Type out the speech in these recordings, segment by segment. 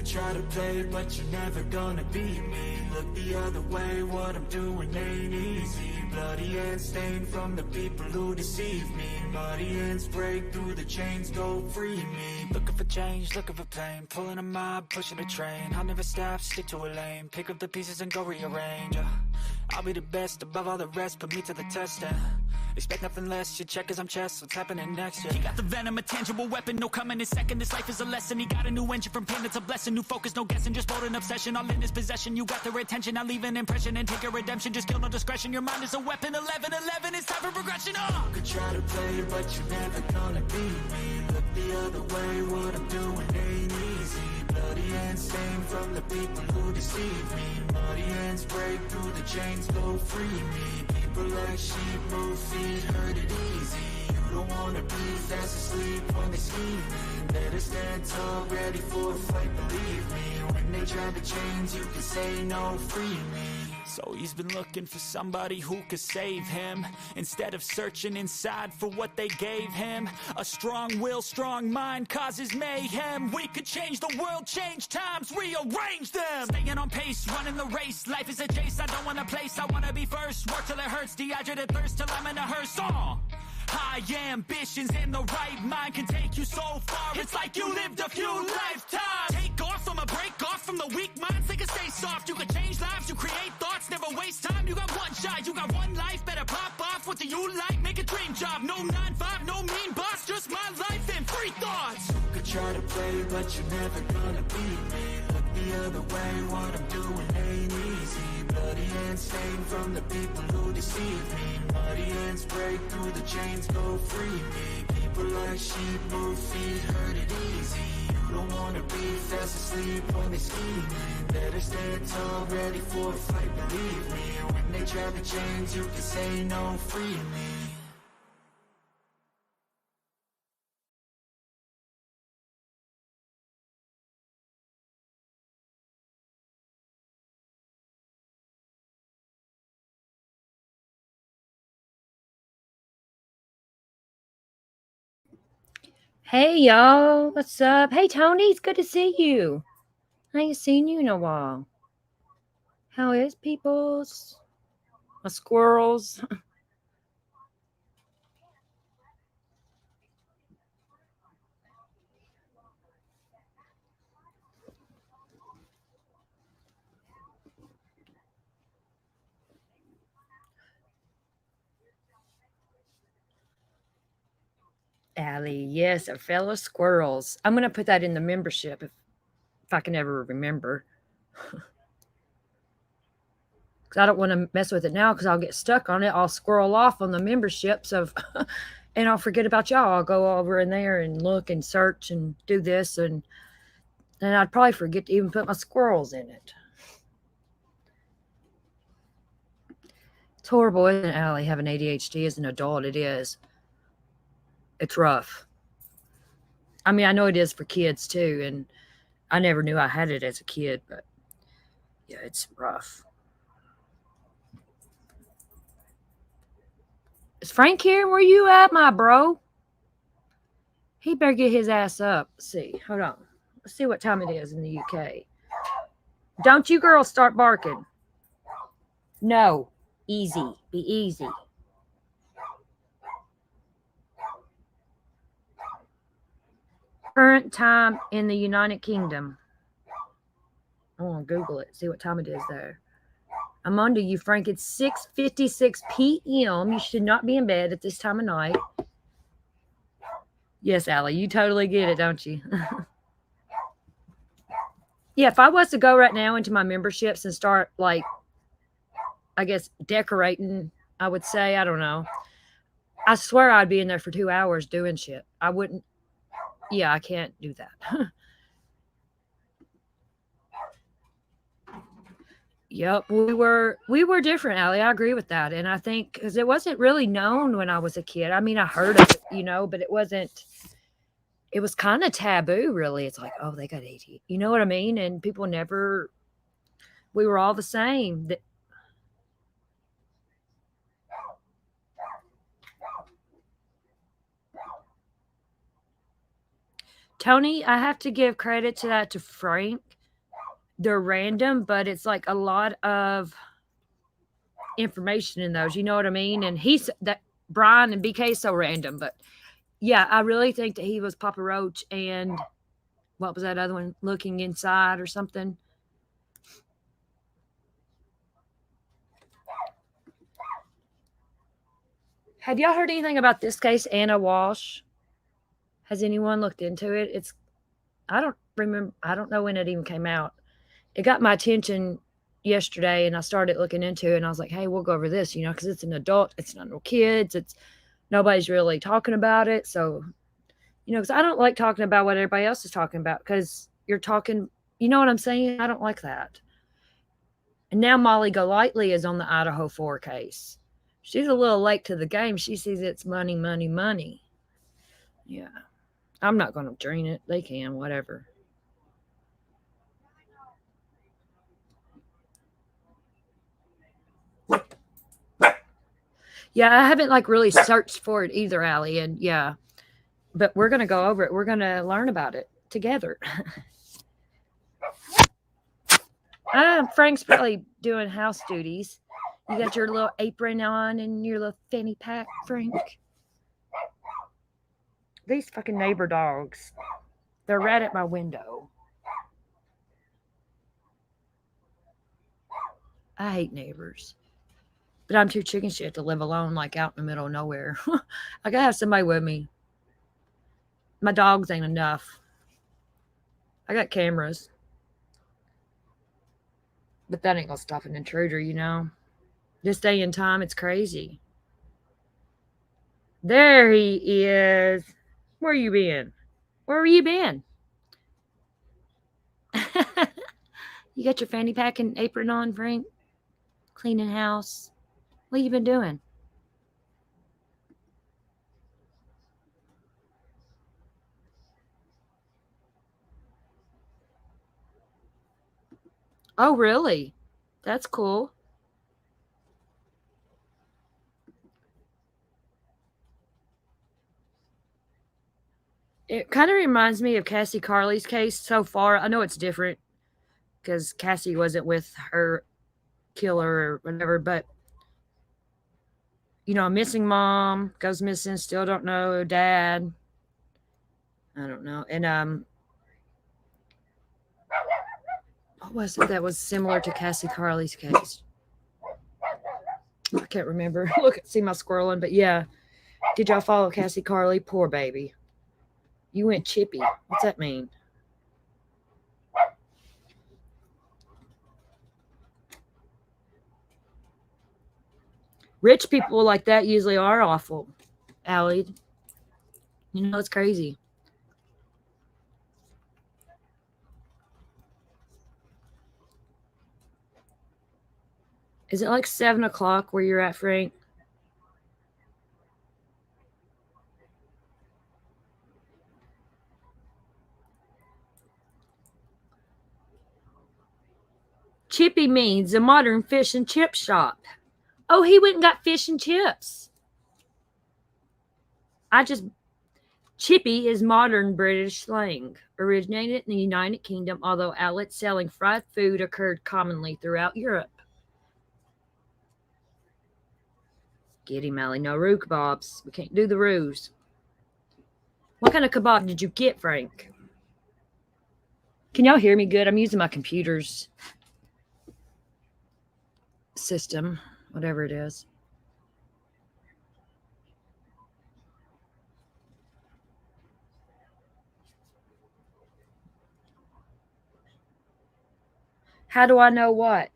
could try to play, but you're never gonna beat me. Look the other way, what I'm doing ain't easy. Bloody hands stained from the people who deceive me. Muddy hands break through the chains, go free me. Looking for change, looking for pain, pulling a mob, pushing a train. I'll never stop, stick to a lane, pick up the pieces and go rearrange. I'll be the best above all the rest, put me to the test and expect nothing less. You check as I'm chess, what's happening next? Yeah. He got the venom, a tangible weapon, no coming in second. This life is a lesson. He got a new engine from pain, it's a blessing. New focus, no guessing, just bold and obsession. All in his possession, you got their attention. I leave an impression and take a redemption. Just kill no discretion. Your mind is a weapon. 11-11, it's time for progression. You could try to play, but you're never gonna beat me. Look the other way, what I'm doing ain't easy. Bloody hands stained from the people who deceive me. Muddy hands break through the chains, go free me. People like sheep move feet, hurt it easy. You don't wanna be fast asleep when they scheme me. Better stand tall, ready for a fight, believe me. When they try to change, you can say no, free me. So he's been looking for somebody who could save him, instead of searching inside for what they gave him. A strong will, strong mind causes mayhem. We could change the world, change times, rearrange them. Staying on pace, running the race. Life is a chase, I don't want a place. I wanna be first, work till it hurts. Dehydrated thirst till I'm in a hearse. High ambitions and the right mind can take you so far. It's like you lived a few lifetimes. Take off, I'ma break off from the weak minds. They can stay soft, you can change lives, you create thoughts. Never waste time, you got one shot, you got one life. Better pop off, what do you like? Make a dream job, no 9-5, no mean boss. Just my life and free thoughts. You could try to play, but you're never gonna beat me. Look the other way, what I'm doing ain't easy. Bloody hands stained from the people who deceive me. Muddy hands break through the chains, go free me. People like sheep move feet, hurt it easy. You don't wanna be fast asleep when they scheming. Better stand tall, ready for a fight, believe me. When they try to change, you can say no, free me. Hey y'all, what's up? Hey Tony, it's good to see you. I ain't seen you in a while. How is peoples? My squirrels. Allie, yes, our fellow squirrels. I'm gonna put that in the membership if I can ever remember. Because I don't want to mess with it now because I'll get stuck on it. I'll squirrel off on the memberships of and I'll forget about y'all. I'll go over in there and look and search and do this and I'd probably forget to even put my squirrels in it. It's horrible, isn't it, Allie, having ADHD as an adult? It is. It's rough. I mean, I know it is for kids too, and I never knew I had it as a kid, but yeah, it's rough. Is Frank here? Where you at, my bro? He better get his ass up. Let's see, hold on. Let's see what time it is in the UK. Don't you girls start barking. No, easy. Be easy. Current time in the United Kingdom. I want to Google it, see what time it is there. I'm on to you, Frank. It's 6:56 p.m. You should not be in bed at this time of night. Yes, Allie, you totally get it, don't you? Yeah, if I was to go right now into my memberships and start, like, I guess, decorating, I would say, I don't know. I swear I'd be in there for 2 hours doing shit. I wouldn't. Yeah, I can't do that. Yep, we were different, Allie. I agree with that, and I think because it wasn't really known when I was a kid. I mean, I heard of it, but it wasn't. It was kind of taboo, really. It's like, oh, they got ADHD, you know what I mean? And people never. We were all the same. Tony, I have to give credit to Frank. they're random, but it's like a lot of information in those. You know what I mean? And he's that Brian and BK is so random, but yeah, I really think that he was Papa Roach and what was that other one? Looking Inside or something. Have y'all heard anything about this case, Ana Walshe? Has anyone looked into it? It's I don't remember. I don't know when it even came out. It got my attention yesterday, and I started looking into it. And I was like, "Hey, we'll go over this," because it's an adult. It's not no kids. It's nobody's really talking about it. So, because I don't like talking about what everybody else is talking about because you're talking. You know what I'm saying? I don't like that. And now Molly Golightly is on the Idaho 4 case. She's a little late to the game. She sees it's money, money, money. Yeah. I'm not going to drain it. They can, whatever. Yeah, I haven't like really searched for it either, Allie. And yeah, but we're going to go over it. We're going to learn about it together. Frank's probably doing house duties. You got your little apron on and your little fanny pack, Frank. These fucking neighbor dogs. They're right at my window. I hate neighbors. But I'm too chicken shit to live alone, like out in the middle of nowhere. I gotta have somebody with me. My dogs ain't enough. I got cameras. But that ain't gonna stop an intruder. This day and time, it's crazy. There he is. Where you been? Where you been? You got your fanny pack and apron on, Frank? Cleaning house. What you been doing? Oh, really? That's cool. It kind of reminds me of Cassie Carley's case so far. I know it's different because Cassie wasn't with her killer or whatever, but a missing mom goes missing, still don't know dad. I don't know. And what was it that was similar to Cassie Carley's case? I can't remember. Look, see my squirreling, but yeah. Did y'all follow Cassie Carley? Poor baby. You went chippy. What's that mean? Rich people like that usually are awful, Allie. It's crazy. Is it like 7 o'clock where you're at, Frank? Chippy means a modern fish and chip shop. Oh, he went and got fish and chips. Chippy is modern British slang, originated in the United Kingdom, although outlets selling fried food occurred commonly throughout Europe. Get him, Allie. No roux kebabs. We can't do the roux. What kind of kebab did you get, Frank? Can y'all hear me good? I'm using my computer's system, whatever it is. How do I know what?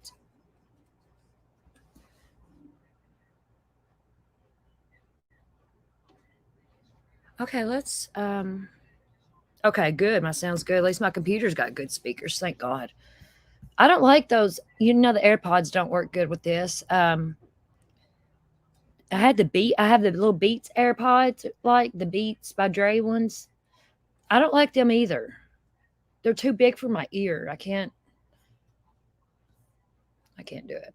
Okay, let's okay, good. My sound's good. At least my computer's got good speakers, thank God. I don't like those. The AirPods don't work good with this. I have the little Beats AirPods, like the Beats by Dre ones. I don't like them either. They're too big for my ear. I can't do it.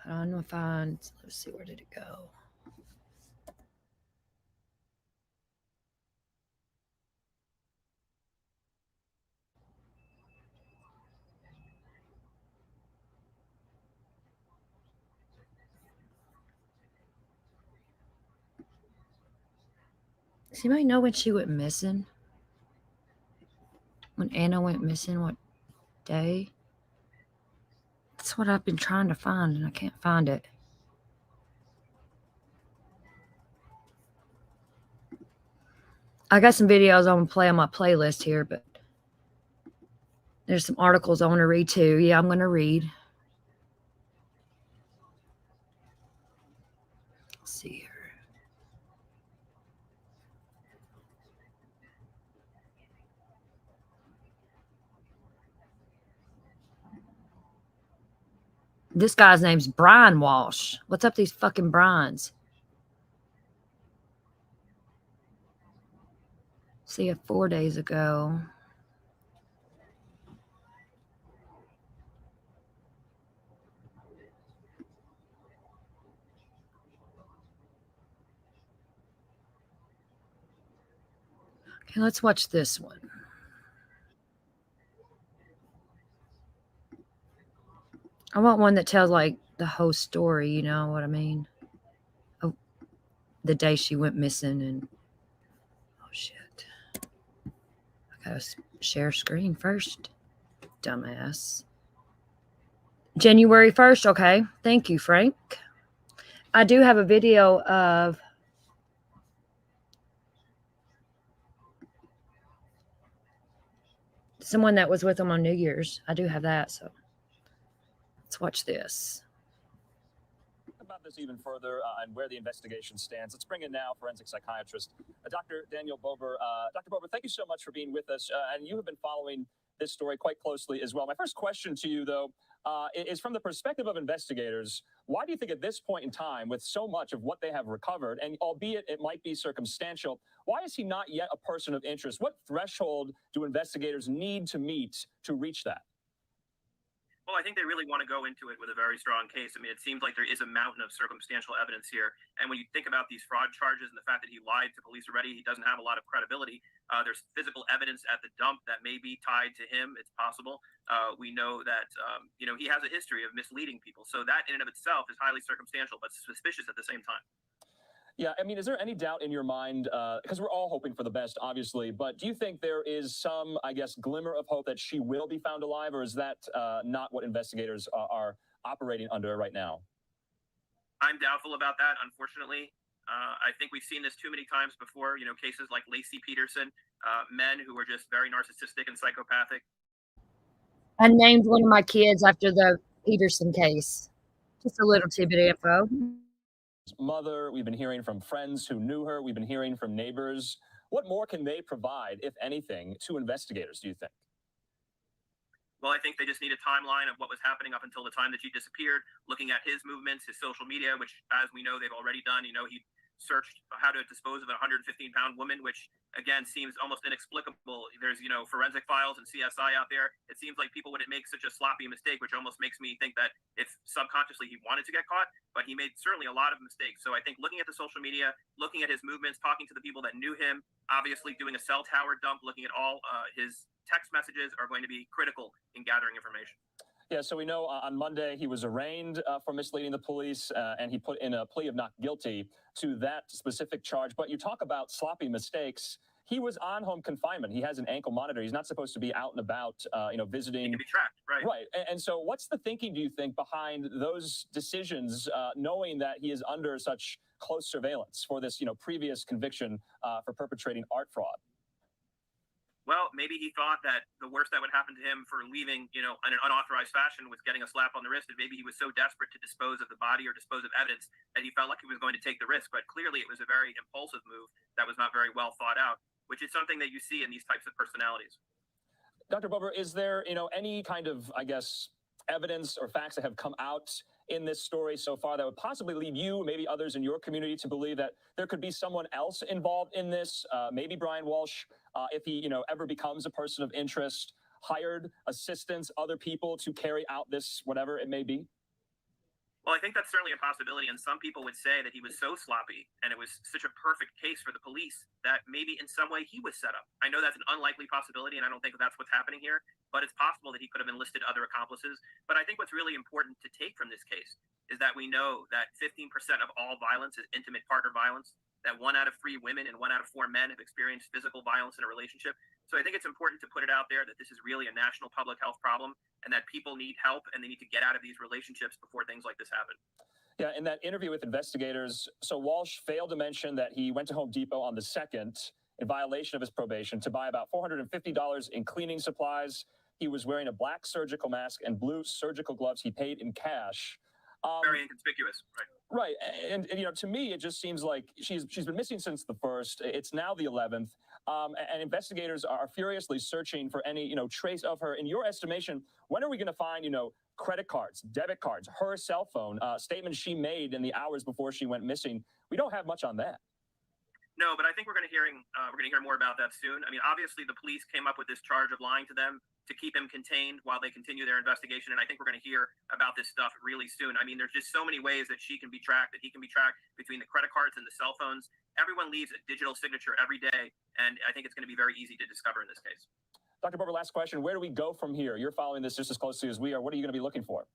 I don't know if let's see, where did it go? Does anybody know when she went missing? When Anna went missing, what day? That's what I've been trying to find, and I can't find it. I got some videos I want to play on my playlist here, but there's some articles I want to read too. Yeah, I'm going to read. Let's see here. This guy's name's Brian Walsh. What's up these fucking Brians? See it 4 days ago. Okay, let's watch this one. I want one that tells like the whole story, you know what I mean? Oh, the day she went missing and oh shit. I gotta share screen first. Dumbass. January 1st, okay. Thank you, Frank. I do have a video of someone that was with him on New Year's. I do have that, so let's watch this. About this even further and where the investigation stands. Let's bring in now forensic psychiatrist Dr. Daniel Bober. Dr. Bober, thank you so much for being with us, and you have been following this story quite closely as well. My first question to you, though, is from the perspective of investigators. Why do you think at this point in time, with so much of what they have recovered, and albeit it might be circumstantial, why is he not yet a person of interest? What threshold do investigators need to meet to reach that? Well, I think they really want to go into it with a very strong case. I mean, it seems like there is a mountain of circumstantial evidence here. And when you think about these fraud charges and the fact that he lied to police already, he doesn't have a lot of credibility. There's physical evidence at the dump that may be tied to him. It's possible. We know that, he has a history of misleading people. So that in and of itself is highly circumstantial, but suspicious at the same time. Yeah, I mean, is there any doubt in your mind, because we're all hoping for the best, obviously, but do you think there is some, I guess, glimmer of hope that she will be found alive, or is that not what investigators are operating under right now? I'm doubtful about that, unfortunately. I think we've seen this too many times before, cases like Lacey Peterson, men who were just very narcissistic and psychopathic. I named one of my kids after the Peterson case. Just a little tidbit info. Mother, we've been hearing from friends who knew her, we've been hearing from neighbors. What more can they provide, if anything, to investigators, do you think? Well, I think they just need a timeline of what was happening up until the time that she disappeared, looking at his movements, his social media, which, as we know, they've already done. He searched how to dispose of a 115-pound woman, which, again, seems almost inexplicable. There's, forensic files and CSI out there. It seems like people wouldn't make such a sloppy mistake, which almost makes me think that if subconsciously he wanted to get caught, but he made certainly a lot of mistakes. So I think looking at the social media, looking at his movements, talking to the people that knew him, obviously doing a cell tower dump, looking at all his text messages are going to be critical in gathering information. Yeah, so we know on Monday he was arraigned for misleading the police, and he put in a plea of not guilty to that specific charge. But you talk about sloppy mistakes. He was on home confinement. He has an ankle monitor. He's not supposed to be out and about, visiting. He can be tracked, right? Right. And so what's the thinking, do you think, behind those decisions, knowing that he is under such close surveillance for this, previous conviction for perpetrating art fraud? Well, maybe he thought that the worst that would happen to him for leaving, in an unauthorized fashion was getting a slap on the wrist. And maybe he was so desperate to dispose of the body or dispose of evidence that he felt like he was going to take the risk. But clearly it was a very impulsive move that was not very well thought out, which is something that you see in these types of personalities. Dr. Bober, is there, any kind of, I guess, evidence or facts that have come out in this story so far that would possibly lead you, maybe others in your community, to believe that there could be someone else involved in this? Maybe Brian Walsh, if he, ever becomes a person of interest, hired assistants, other people to carry out this, whatever it may be? Well, I think that's certainly a possibility. And some people would say that he was so sloppy and it was such a perfect case for the police that maybe in some way he was set up. I know that's an unlikely possibility, and I don't think that's what's happening here, but it's possible that he could have enlisted other accomplices. But I think what's really important to take from this case is that we know that 15% of all violence is intimate partner violence. that 1 out of 3 women and 1 out of 4 men have experienced physical violence in a relationship. So I think it's important to put it out there that this is really a national public health problem and that people need help and they need to get out of these relationships before things like this happen. Yeah, in that interview with investigators, so Walshe failed to mention that he went to Home Depot on the 2nd in violation of his probation to buy about $450 in cleaning supplies. He was wearing a black surgical mask and blue surgical gloves. He paid in cash. Very inconspicuous, right? Right, and you know, to me, it just seems like she's been missing since the 1st. It's now the 11th, and investigators are furiously searching for any trace of her. In your estimation, when are we going to find credit cards, debit cards, her cell phone, statements she made in the hours before she went missing? We don't have much on that. No, but I think we're going to hear more about that soon. I mean, obviously, the police came up with this charge of lying to them to keep him contained while they continue their investigation, and I think we're going to hear about this stuff really soon. I mean, there's just so many ways that she can be tracked, that he can be tracked between the credit cards and the cell phones. Everyone leaves a digital signature every day, and I think it's going to be very easy to discover in this case. Dr. Barber, last question. Where do we go from here? You're following this just as closely as we are. What are you going to be looking for?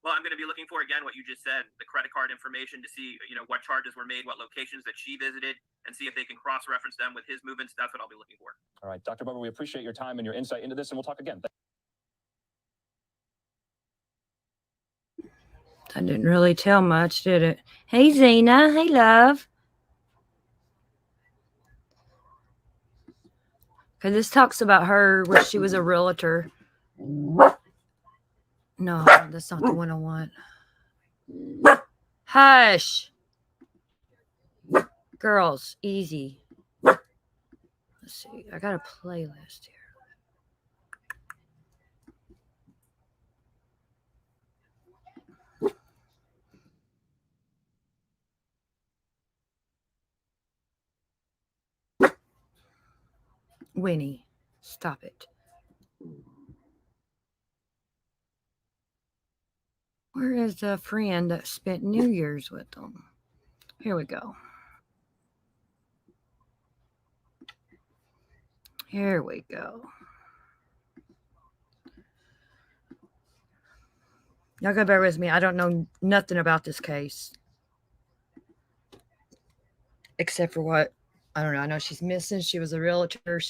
Well, I'm going to be looking for, again, what you just said, the credit card information to see, what charges were made, what locations that she visited, and see if they can cross-reference them with his movements. That's what I'll be looking for. All right, Dr. Barber, we appreciate your time and your insight into this, and we'll talk again. I didn't really tell much, did it? Hey, Zena. Hey, love. Because this talks about her where she was a realtor. No, that's not the one I want. Hush. Girls, easy. Let's see. I got a playlist here. Winnie, stop it. Where is the friend that spent New Year's with them? Here we go. Here we go. Y'all gotta bear with me. I don't know nothing about this case. Except for what, I don't know. I know she's missing. She was a realtor.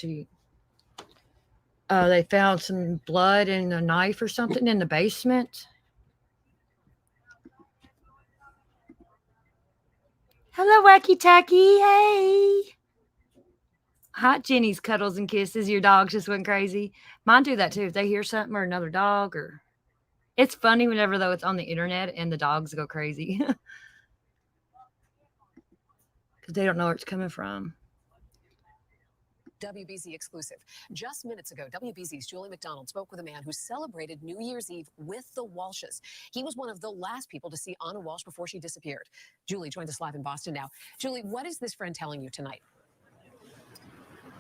They found some blood and a knife or something in the basement. Hello, Wacky Tacky. Hey. Hot Jenny's cuddles and kisses. Your dogs just went crazy. Mine do that too. If they hear something or another dog or... It's funny whenever, though, it's on the internet and the dogs go crazy. Because they don't know where it's coming from. WBZ exclusive. Just minutes ago, WBZ's Julie McDonald spoke with a man who celebrated New Year's Eve with the Walshes. He was one of the last people to see Ana Walshe before she disappeared. Julie joins us live in Boston now. Julie, what is this friend telling you tonight?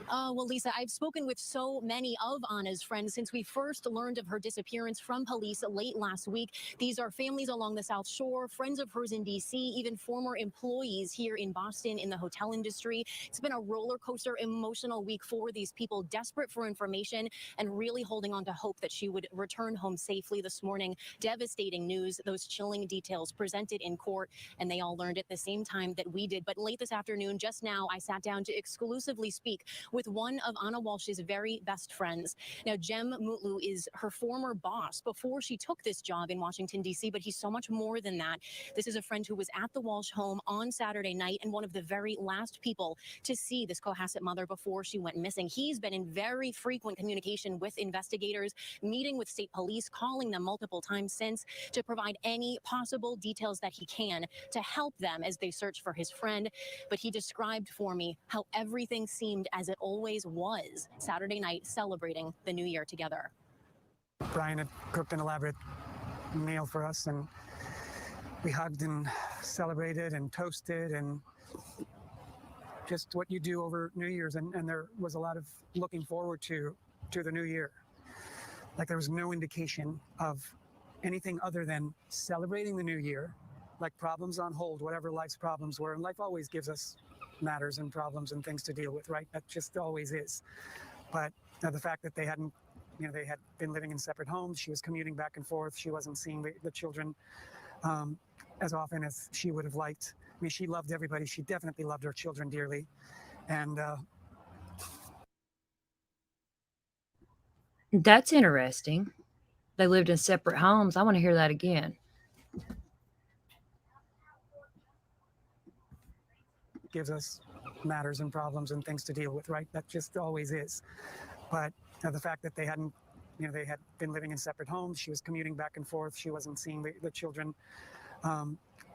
Well, Lisa, I've spoken with so many of Ana's friends since we first learned of her disappearance from police late last week. These are families along the South Shore, friends of hers in D.C., even former employees here in Boston in the hotel industry. It's been a roller coaster, emotional week for these people, desperate for information and really holding on to hope that she would return home safely this morning. Devastating news, those chilling details presented in court, and they all learned at the same time that we did. But late this afternoon, just now, I sat down to exclusively speak with one of Ana Walshe's very best friends. Now, Jem Mutlu is her former boss before she took this job in Washington, D.C., but he's so much more than that. This is a friend who was at the Walshe home on Saturday night and one of the very last people to see this Cohasset mother before she went missing. He's been in very frequent communication with investigators, meeting with state police, calling them multiple times since to provide any possible details that he can to help them as they search for his friend. But he described for me how everything seemed as it always was Saturday night, celebrating the new year together. Brian had cooked an elaborate meal for us, and we hugged and celebrated and toasted and just what you do over New Year's. And there was a lot of looking forward to the new year. Like there was no indication of anything other than celebrating the new year, like problems on hold, whatever life's problems were. And life always gives us matters and problems and things to deal with, right? That just always is. But the fact that they hadn't, they had been living in separate homes. She was commuting back and forth. She wasn't seeing the children as often as she would have liked. mean, she loved everybody. She definitely loved her children dearly. And That's interesting. They lived in separate homes. I want to hear that again. gives us matters and problems and things to deal with, right? That just always is. But the fact that they hadn't, they had been living in separate homes. She was commuting back and forth. She wasn't seeing the children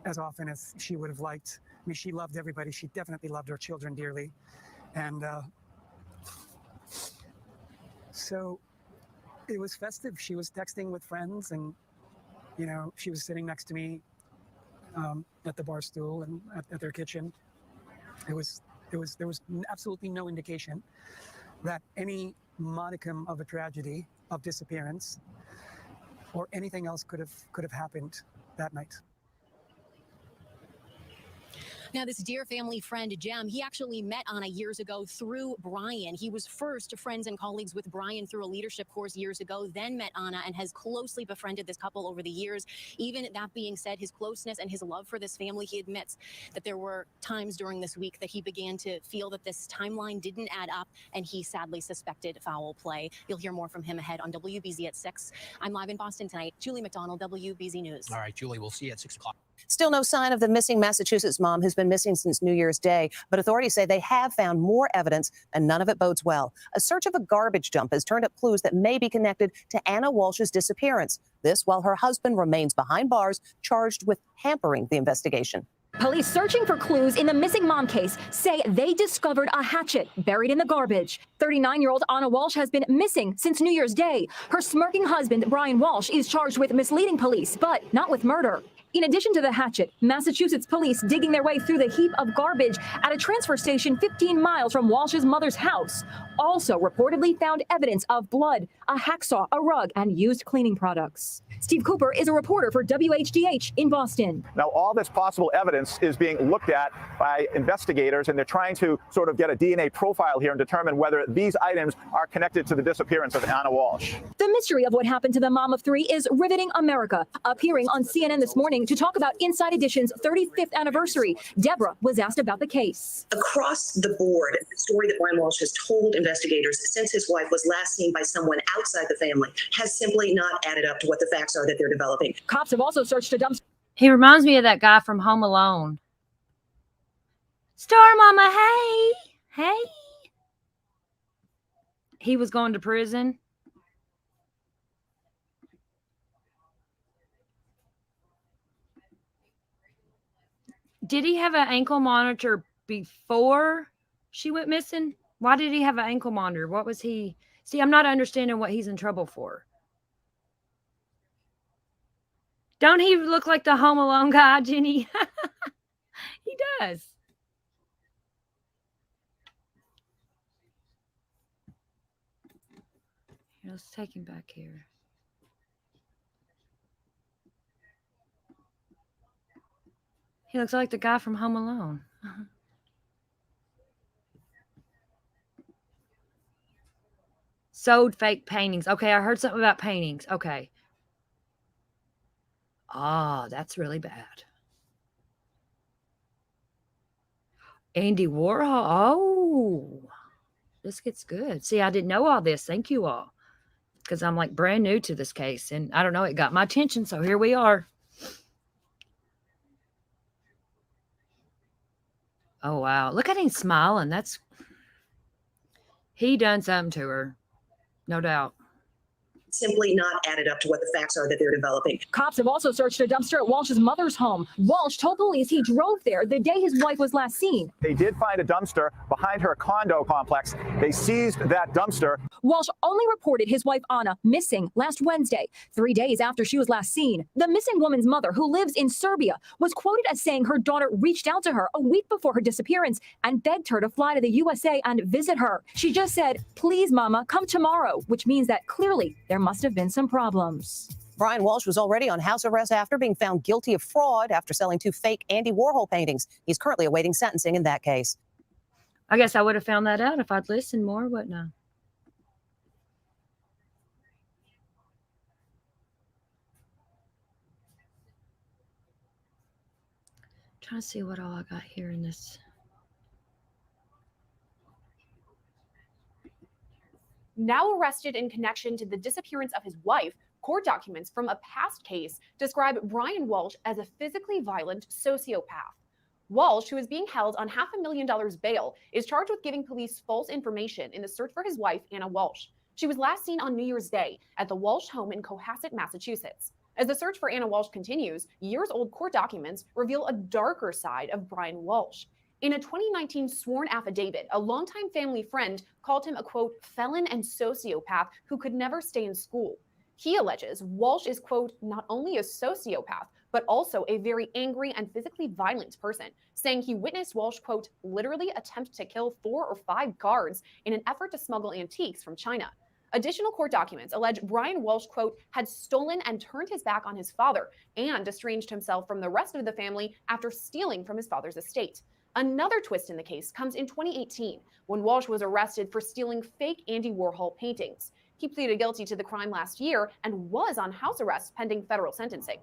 as often as she would have liked. I mean, she loved everybody. She definitely loved her children dearly. And so it was festive. She was texting with friends, and, she was sitting next to me at the bar stool and at their kitchen. There was absolutely no indication that any modicum of a tragedy of disappearance or anything else could have happened that night. Now, this dear family friend, Jem, he actually met Ana years ago through Brian. He was first friends and colleagues with Brian through a leadership course years ago, then met Ana and has closely befriended this couple over the years. Even that being said, his closeness and his love for this family, he admits that there were times during this week that he began to feel that this timeline didn't add up, and he sadly suspected foul play. You'll hear more from him ahead on WBZ at 6. I'm live in Boston tonight. Julie McDonald, WBZ News. All right, Julie, we'll see you at 6 o'clock. Still no sign of the missing Massachusetts mom who's been missing since New Year's Day, but authorities say they have found more evidence and none of it bodes well. A search of a garbage dump has turned up clues that may be connected to Ana Walshe's disappearance. This while her husband remains behind bars, charged with hampering the investigation. Police searching for clues in the missing mom case say they discovered a hatchet buried in the garbage. 39-year-old Ana Walshe has been missing since New Year's Day. Her smirking husband, Brian Walsh, is charged with misleading police, but not with murder. In addition to the hatchet, Massachusetts police digging their way through the heap of garbage at a transfer station 15 miles from Walsh's mother's house also reportedly found evidence of blood, a hacksaw, a rug, and used cleaning products. Steve Cooper is a reporter for WHDH in Boston. Now, all this possible evidence is being looked at by investigators, and they're trying to sort of get a DNA profile here and determine whether these items are connected to the disappearance of Ana Walshe. The mystery of what happened to the mom of three is riveting America. Appearing on CNN this morning to talk about Inside Edition's 35th anniversary, Deborah was asked about the case. Across the board, the story that Brian Walsh has told investigators since his wife was last seen by someone outside the family has simply not added up to what the facts are that they're developing. Cops have also searched a dumpster. He reminds me of that guy from Home Alone. Star Mama, hey. He was going to prison. Did he have an ankle monitor before she went missing? Why did he have an ankle monitor? What was he? See, I'm not understanding what he's in trouble for. Don't he look like the Home Alone guy, Jenny? He does. Here, let's take him back here. He looks like the guy from Home Alone. Sold fake paintings. Okay, I heard something about paintings. Okay. Oh, that's really bad. Andy Warhol. Oh, this gets good. See, I didn't know all this. Thank you all. Because I'm like brand new to this case. And I don't know, it got my attention. So here we are. Oh, wow. Look at him smiling. He done something to her. No doubt. Simply not added up to what the facts are that they're developing. Cops have also searched a dumpster at Walsh's mother's home. Walsh told police he drove there the day his wife was last seen. They did find a dumpster behind her condo complex. They seized that dumpster. Walsh only reported his wife Ana missing last Wednesday, 3 days after she was last seen. The missing woman's mother, who lives in Serbia, was quoted as saying her daughter reached out to her a week before her disappearance and begged her to fly to the USA and visit her. She just said, "Please, Mama, come tomorrow," which means that clearly there must have been some problems. Brian Walsh was already on house arrest after being found guilty of fraud after selling 2 fake Andy Warhol paintings. He's currently awaiting sentencing in that case. I guess I would have found that out if I'd listened more, wouldn't I? trying to see what all I got here in this. Now arrested in connection to the disappearance of his wife, court documents from a past case describe Brian Walshe as a physically violent sociopath. Walshe, who is being held on $500,000 bail, is charged with giving police false information in the search for his wife, Ana Walshe. She was last seen on New Year's Day at the Walshe home in Cohasset, Massachusetts. As the search for Ana Walshe continues, years-old court documents reveal a darker side of Brian Walshe. In a 2019 sworn affidavit, a longtime family friend called him a, quote, felon and sociopath who could never stay in school. He alleges Walshe is, quote, not only a sociopath, but also a very angry and physically violent person, saying he witnessed Walshe, quote, literally attempt to kill 4 or 5 guards in an effort to smuggle antiques from China. Additional court documents allege Brian Walshe, quote, had stolen and turned his back on his father and estranged himself from the rest of the family after stealing from his father's estate. Another twist in the case comes in 2018, when Walshe was arrested for stealing fake Andy Warhol paintings. He pleaded guilty to the crime last year and was on house arrest pending federal sentencing.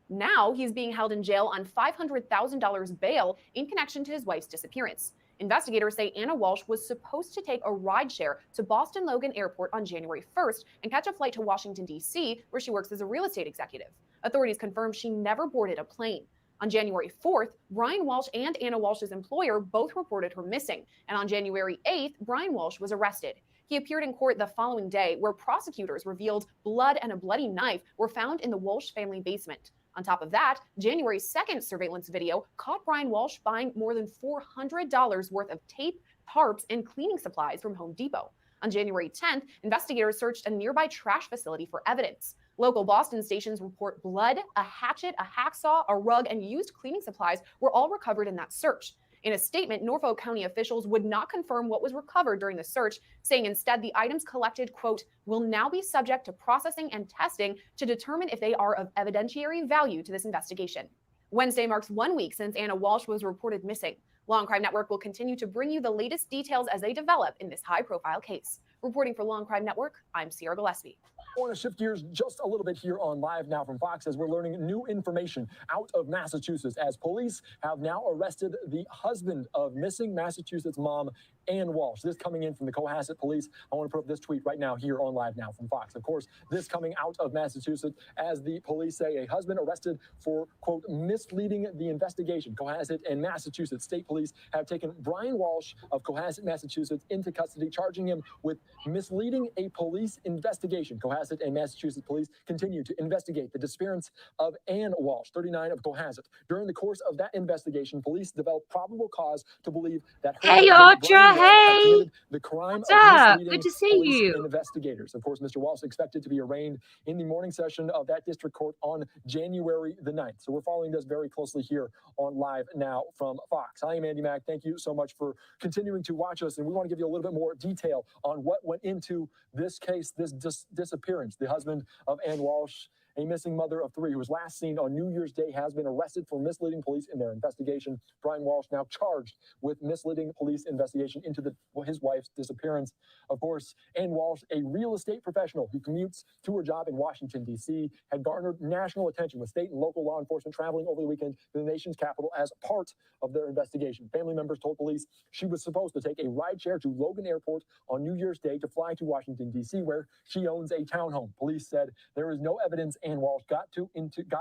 Now he's being held in jail on $500,000 bail in connection to his wife's disappearance. Investigators say Ana Walshe was supposed to take a rideshare to Boston Logan Airport on January 1st and catch a flight to Washington, D.C., where she works as a real estate executive. Authorities confirmed she never boarded a plane. On January 4th, Brian Walshe and Ana Walshe's employer both reported her missing, and on January 8th, Brian Walshe was arrested. He appeared in court the following day, where prosecutors revealed blood and a bloody knife were found in the Walshe family basement. On top of that, January 2nd surveillance video caught Brian Walshe buying more than $400 worth of tape, tarps, and cleaning supplies from Home Depot. On January 10th, investigators searched a nearby trash facility for evidence. Local Boston stations report blood, a hatchet, a hacksaw, a rug, and used cleaning supplies were all recovered in that search. In a statement, Norfolk County officials would not confirm what was recovered during the search, saying instead the items collected, quote, will now be subject to processing and testing to determine if they are of evidentiary value to this investigation. Wednesday marks 1 week since Ana Walshe was reported missing. Law and Crime Network will continue to bring you the latest details as they develop in this high-profile case. Reporting for Law and Crime Network, I'm Sierra Gillespie. I want to shift gears just a little bit here on Live Now from Fox as we're learning new information out of Massachusetts as police have now arrested the husband of missing Massachusetts mom, Ana Walshe. This coming in from the Cohasset police. I want to put up this tweet right now here on Live Now from Fox. Of course, this coming out of Massachusetts as the police say a husband arrested for, quote, misleading the investigation. Cohasset and Massachusetts State Police have taken Brian Walshe of Cohasset, Massachusetts into custody, charging him with misleading a police investigation. Cohasset and Massachusetts police continue to investigate the disappearance of Ana Walshe, 39, of Cohasset. During the course of that investigation, police developed probable cause to believe that her Hey, husband, Audra, Brian Walshe, had hey! committed the crime What's of up? misleading Good to see police you. investigators. Of course, Mr. Walshe expected to be arraigned in the morning session of that district court on January the 9th. So we're following this very closely here on Live Now from Fox. I am Andy Mack. Thank you so much for continuing to watch us. And we want to give you a little bit more detail on what went into this case, this disappearance. The husband of Ana Walshe, a missing mother of 3 who was last seen on New Year's Day, has been arrested for misleading police in their investigation. Brian Walshe now charged with misleading police investigation into his wife's disappearance. Of course, Ana Walshe, a real estate professional who commutes to her job in Washington, D.C., had garnered national attention with state and local law enforcement traveling over the weekend to the nation's capital as part of their investigation. Family members told police she was supposed to take a rideshare to Logan Airport on New Year's Day to fly to Washington, D.C., where she owns a townhome. Police said there is no evidence Ana Walshe got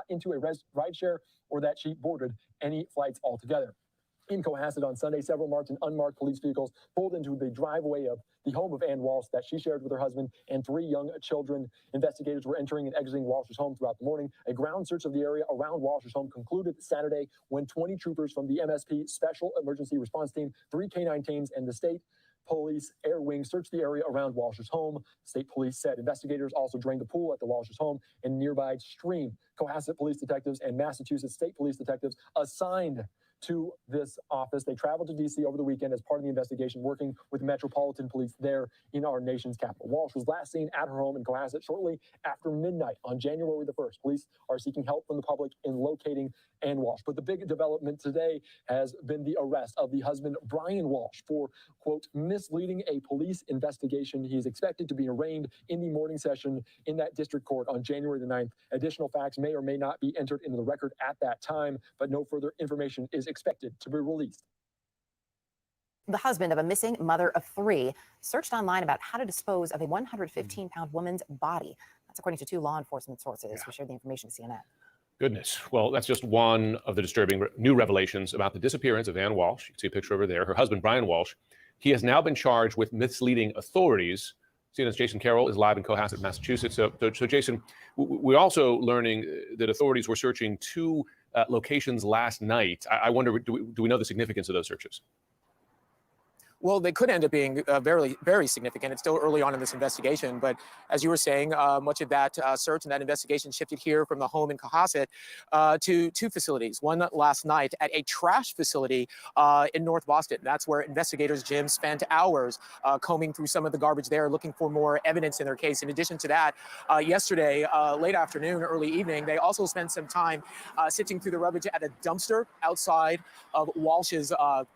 into a rideshare or that she boarded any flights altogether. In Cohasset on Sunday, several marked and unmarked police vehicles pulled into the driveway of the home of Ana Walshe that she shared with her husband and 3 young children. Investigators were entering and exiting Walshe's home throughout the morning. A ground search of the area around Walshe's home concluded Saturday when 20 troopers from the MSP Special Emergency Response Team, 3 K-9 teams, and the state police air wing searched the area around Walshe's home. State police said investigators also drained the pool at the Walshe's home and nearby stream. Cohasset police detectives and Massachusetts State police detectives assigned to this office. They traveled to D.C. over the weekend as part of the investigation, working with Metropolitan Police there in our nation's capital. Walshe was last seen at her home in Cohasset shortly after midnight on January the 1st. Police are seeking help from the public in locating Ana Walshe. But the big development today has been the arrest of the husband, Brian Walshe, for, quote, misleading a police investigation. He is expected to be arraigned in the morning session in that district court on January the 9th. Additional facts may or may not be entered into the record at that time, but no further information is expected to be released. The husband of a missing mother of 3 searched online about how to dispose of a 115-pound woman's body. That's according to 2 law enforcement sources who shared the information to CNN. Goodness. Well, that's just one of the disturbing new revelations about the disappearance of Ana Walshe. You can see a picture over there. Her husband, Brian Walshe, he has now been charged with misleading authorities. CNN's Jason Carroll is live in Cohasset, Massachusetts. So Jason, we're also learning that authorities were searching 2 locations last night. I wonder, do we know the significance of those searches? Well, they could end up being very, very significant. It's still early on in this investigation, but as you were saying, much of that search and that investigation shifted here from the home in Cohasset to 2 facilities. One last night at a trash facility in North Boston. That's where investigators, Jim, spent hours combing through some of the garbage there, looking for more evidence in their case. In addition to that, yesterday, late afternoon, early evening, they also spent some time sifting through the rubbish at a dumpster outside of Walsh's,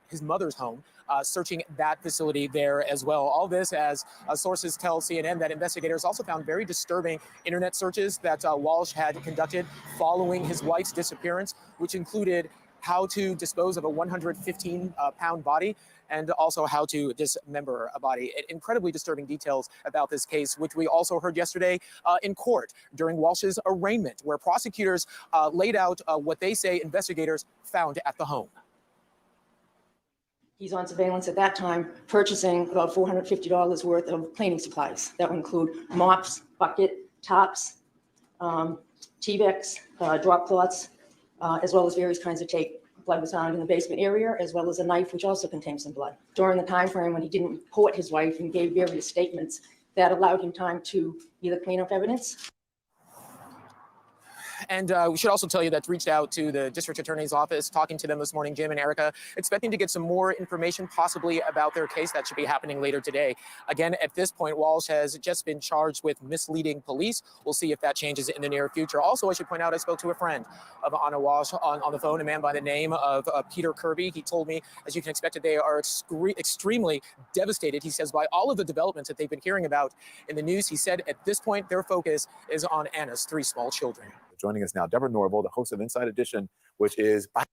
his mother's home. Searching that facility there as well. All this as sources tell CNN that investigators also found very disturbing internet searches that Walshe had conducted following his wife's disappearance, which included how to dispose of a 115-pound body and also how to dismember a body. Incredibly disturbing details about this case, which we also heard yesterday in court during Walsh's arraignment, where prosecutors laid out what they say investigators found at the home. He's on surveillance at that time, purchasing about $450 worth of cleaning supplies. That would include mops, bucket, tops, T-Vex, drop cloths, as well as various kinds of tape. Blood was found in the basement area, as well as a knife, which also contained some blood. During the time frame when he didn't report his wife and gave various statements, that allowed him time to either clean up evidence. And we should also tell you that reached out to the district attorney's office, talking to them this morning, Jim and Erica, expecting to get some more information possibly about their case. That should be happening later today. Again, at this point, Walshe has just been charged with misleading police. We'll see if that changes in the near future. Also, I should point out, I spoke to a friend of Ana Walshe on the phone, a man by the name of Peter Kirby. He told me, as you can expect, that they are extremely devastated. He says, by all of the developments that they've been hearing about in the news, he said at this point, their focus is on Ana's 3 small children. Joining us now, Deborah Norville, the host of Inside Edition, which is Ana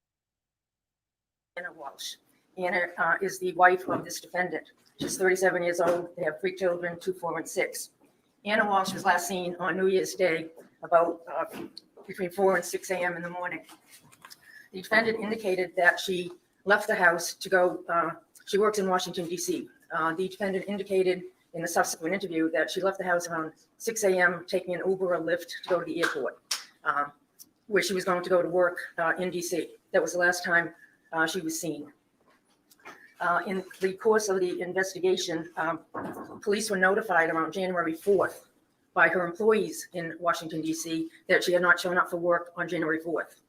Walshe. Ana is the wife of this defendant. She's 37 years old. They have 3 children, 2, 4, and 6. Ana Walshe was last seen on New Year's Day about between 4 and 6 a.m. in the morning. The defendant indicated that she left the house to go, she works in Washington, D.C. The defendant indicated in the subsequent interview that she left the house around 6 a.m., taking an Uber or Lyft to go to the airport, where she was going to go to work in D.C. That was the last time she was seen. In the course of the investigation, police were notified around January 4th by her employees in Washington, D.C. that she had not shown up for work on January 4th.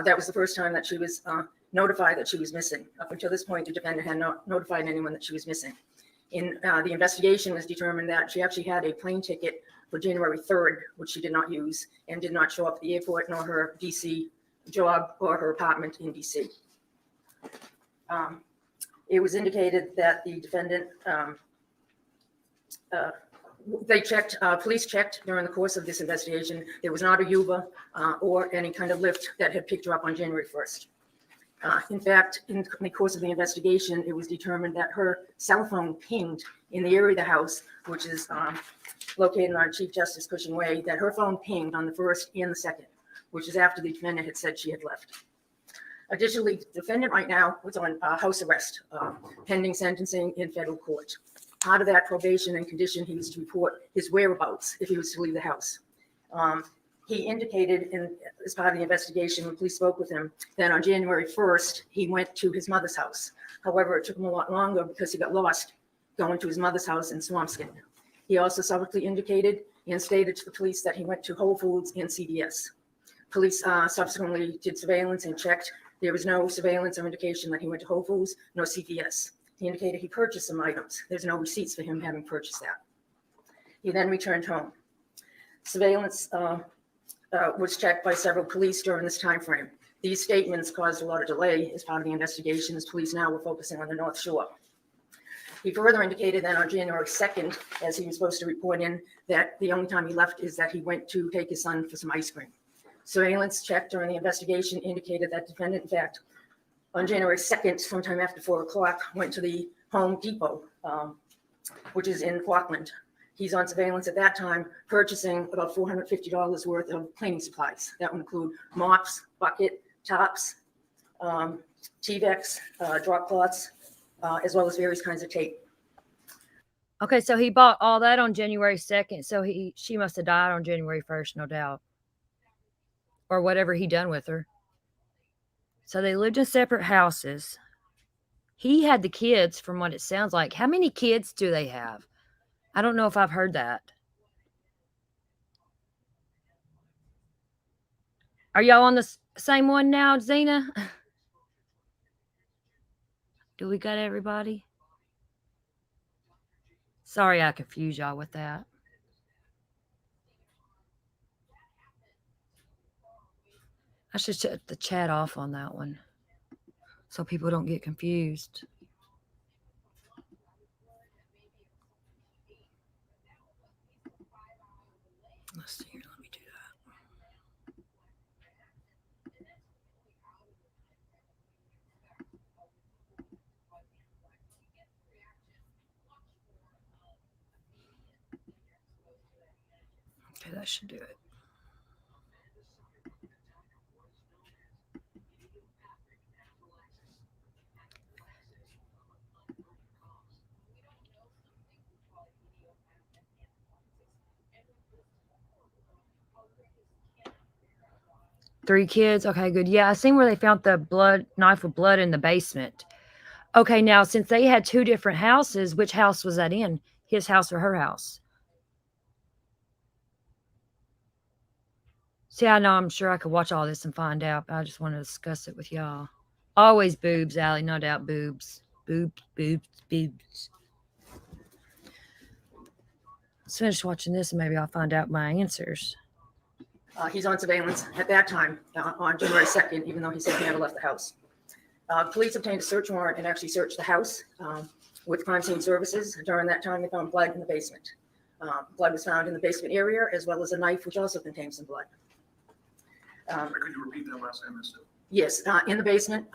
That was the first time that she was notified that she was missing. Up until this point, the defendant had not notified anyone that she was missing. In the investigation, was determined that she actually had a plane ticket for January 3rd, which she did not use and did not show up at the airport, nor her DC job or her apartment in DC. It was indicated that the defendant, police checked during the course of this investigation. There was not a Uber or any kind of Lyft that had picked her up on January 1st. In fact, in the course of the investigation, it was determined that her cell phone pinged in the area of the house, which is located on Chief Justice Cushing Way, that her phone pinged on the 1st and the 2nd, which is after the defendant had said she had left. Additionally, the defendant right now was on house arrest, pending sentencing in federal court. Part of that probation and condition, he was to report his whereabouts if he was to leave the house. He indicated as part of the investigation, when police spoke with him, that on January 1st, he went to his mother's house. However, it took him a lot longer because he got lost going to his mother's house in Swampscott. He also subsequently indicated and stated to the police that he went to Whole Foods and CVS. Police subsequently did surveillance and checked. There was no surveillance or indication that he went to Whole Foods, no CVS. He indicated he purchased some items. There's no receipts for him having purchased that. He then returned home. Surveillance was checked by several police during this time frame. These statements caused a lot of delay as part of the investigation, as police now were focusing on the North Shore. He further indicated that on January 2nd, as he was supposed to report in, that the only time he left is that he went to take his son for some ice cream. Surveillance checked during the investigation indicated that defendant, in fact, on January 2nd, sometime after 4 o'clock, went to the Home Depot, which is in Auckland. He's on surveillance at that time, purchasing about $450 worth of cleaning supplies. That would include mops, bucket, tops, T-Vex, drop cloths, as well as various kinds of tape. Okay, so he bought all that on January 2nd. So she must have died on January 1st, no doubt. Or whatever he done with her. So they lived in separate houses. He had the kids, from what it sounds like. How many kids do they have? I don't know if I've heard that. Are y'all on the same one now, Zena? Do we got everybody? Sorry I confused y'all with that. I should shut the chat off on that one so people don't get confused. Let's see here. Let me do that. Okay, that should do it. Three kids. Okay, good. Yeah, I seen where they found the knife with blood in the basement. Okay, now since they had two different houses, which house was that in? His house or her house? See, I know I'm sure I could watch all this and find out, but I just want to discuss it with y'all. Always boobs, Allie, no doubt boobs. Boobs, boobs, boobs. Let's finish watching this and maybe I'll find out my answers. He's on surveillance at that time on January 2nd, even though he said he never left the house. Police obtained a search warrant and actually searched the house with crime scene services. During that time, they found blood in the basement. Blood was found in the basement area, as well as a knife, which also contained some blood. Could you repeat that last time? Yes, in the basement,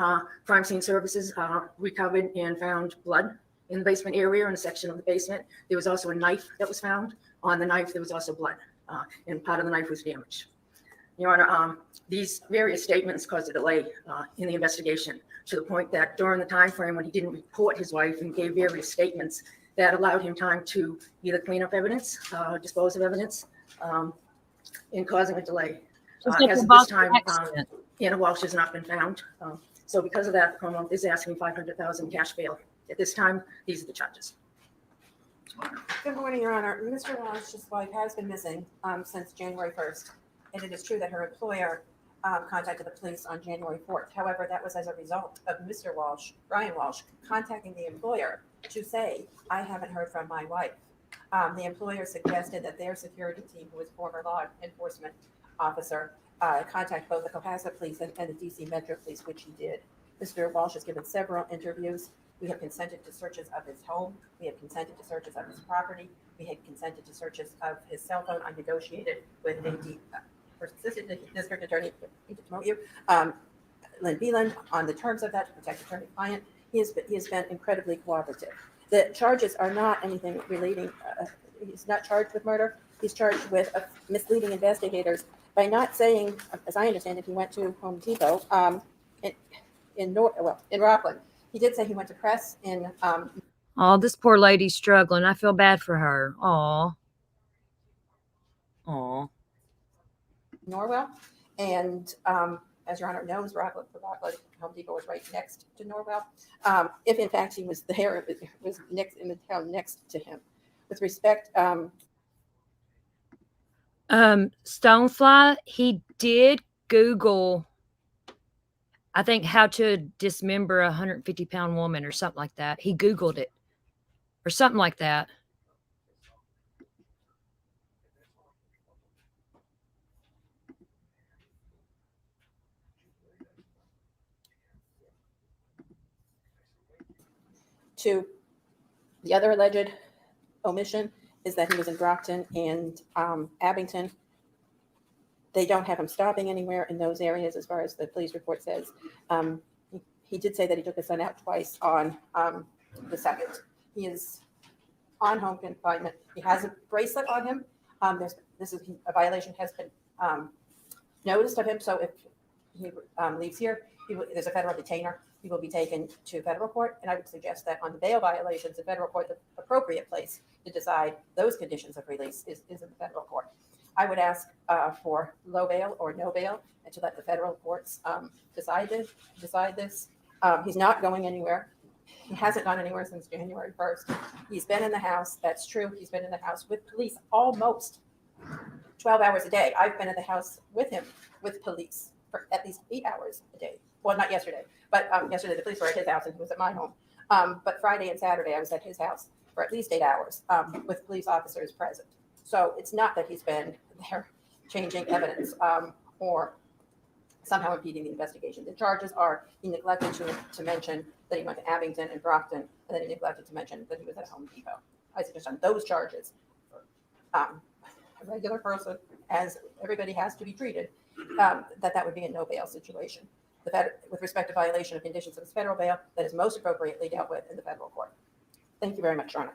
crime scene services recovered and found blood in the basement area, in a section of the basement. There was also a knife that was found. On the knife, there was also blood, and part of the knife was damaged. Your Honor, these various statements caused a delay in the investigation, to the point that during the time frame when he didn't report his wife and gave various statements, that allowed him time to either clean up evidence, dispose of evidence, in causing a delay. As of this time, Ana Walshe has not been found. So because of that, the criminal is asking $500,000 cash bail. At this time, these are the charges. Good morning, Your Honor. Mr. Walsh's wife has been missing since January 1st. And it is true that her employer contacted the police on January 4th. However, that was as a result of Mr. Walshe, Brian Walshe, contacting the employer to say, I haven't heard from my wife. The employer suggested that their security team, who was former law enforcement officer, contact both the Cohasset Police and the DC Metro Police, which he did. Mr. Walshe has given several interviews. We have consented to searches of his home. We have consented to searches of his property. We had consented to searches of his cell phone. I negotiated with the Assistant District Attorney, to promote you, Lynn Beeland, on the terms of that to protect attorney-client. He has been incredibly cooperative. The charges are not anything relating. He's not charged with murder. He's charged with misleading investigators by not saying, as I understand it, he went to Home Depot in Rockland. He did say he went to press in. Oh, this poor lady's struggling. I feel bad for her. Aw. Norwell, and as Your Honor knows, Rockland, Home Depot was right next to Norwell. If in fact he was there, it was next in the town next to him. With respect, Stonefly, he did Google, I think, how to dismember a 150-pound woman or something like that. He Googled it or something like that. to the other alleged omission is that he was in Brockton and Abington. They don't have him stopping anywhere in those areas, as far as the police report says. He did say that he took his son out twice on the 2nd. He is on home confinement. He has a bracelet on him. A violation has been noticed of him. So if he leaves here, there's a federal detainer. He will be taken to federal court. And I would suggest that on the bail violations, the federal court, the appropriate place to decide those conditions of release is in the federal court. I would ask for low bail or no bail and to let the federal courts decide this. He's not going anywhere. He hasn't gone anywhere since January 1st. He's been in the house. That's true. He's been in the house with police almost 12 hours a day. I've been in the house with him, with police, for at least 8 hours a day. Well, not yesterday, but yesterday the police were at his house and he was at my home. But Friday and Saturday I was at his house for at least 8 hours with police officers present. So it's not that he's been there changing evidence or somehow impeding the investigation. The charges are he neglected to mention that he went to Abington and Brockton, and then he neglected to mention that he was at Home Depot. I suggest on those charges, a regular person, as everybody has to be treated, that would be a no bail situation. With respect to violation of conditions of his federal bail, that is most appropriately dealt with in the federal court. Thank you very much, Your Honor.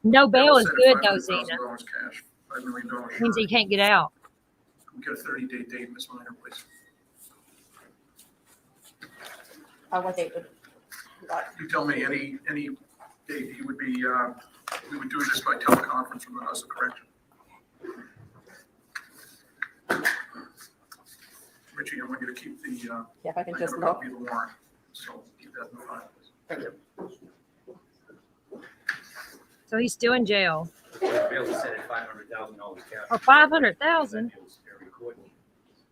No bail is good, though, $500,000 Zena. cash, $5 million. Means he can't get out. We get a 30-day date, Ms. Minor, please. What date would You tell me any date he would be, we would do this by teleconference from the House of Correction. Richie, I want you to keep the, yeah, if I can I just have a look. copy of the warrant, so keep that in the file. Thank you. So he's still in jail. Bail is set at $500,000 cash. Or 500,000.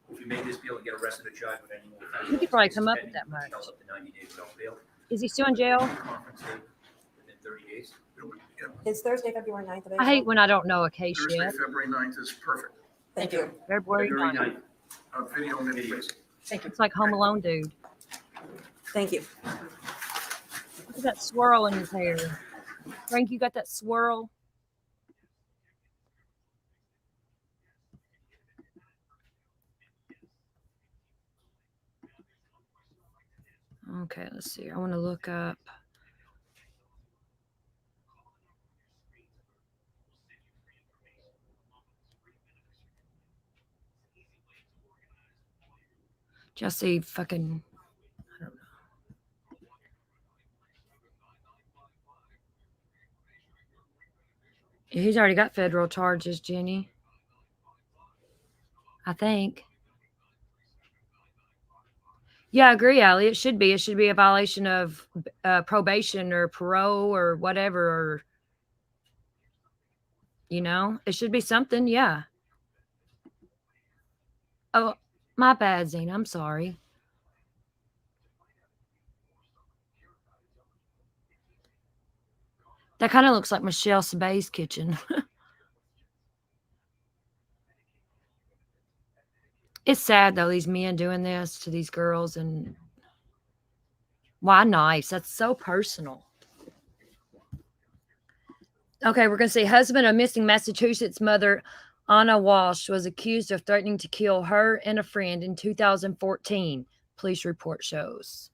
If you make this bail and get arrested or charged with any more offenses, He could probably come up with that much. held up to 90 days without bail. Is he still in jail? Conference date within 30 days. Is Thursday, February 9th available? I hate when I don't know a case Thursday, yet. February 9th is perfect. Thank you. February 9th. 9th. Video and any place. Thank you. It's like Home Alone, dude. Thank you. Look at that swirl in his hair. Frank, you got that swirl? Okay, let's see. I want to look up. Jesse fucking, I don't know. He's already got federal charges, Jenny. I think. Yeah, I agree, Allie. It should be. It should be a violation of probation or parole or whatever. Or, you know, it should be something. Yeah. Oh, my bad, Zena. I'm sorry. That kind of looks like Michelle Sabay's kitchen. It's sad, though, these men doing this to these girls. And why knives? That's so personal. Okay, we're going to see husband of missing Massachusetts mother Ana Walshe was accused of threatening to kill her and a friend in 2014, police report shows.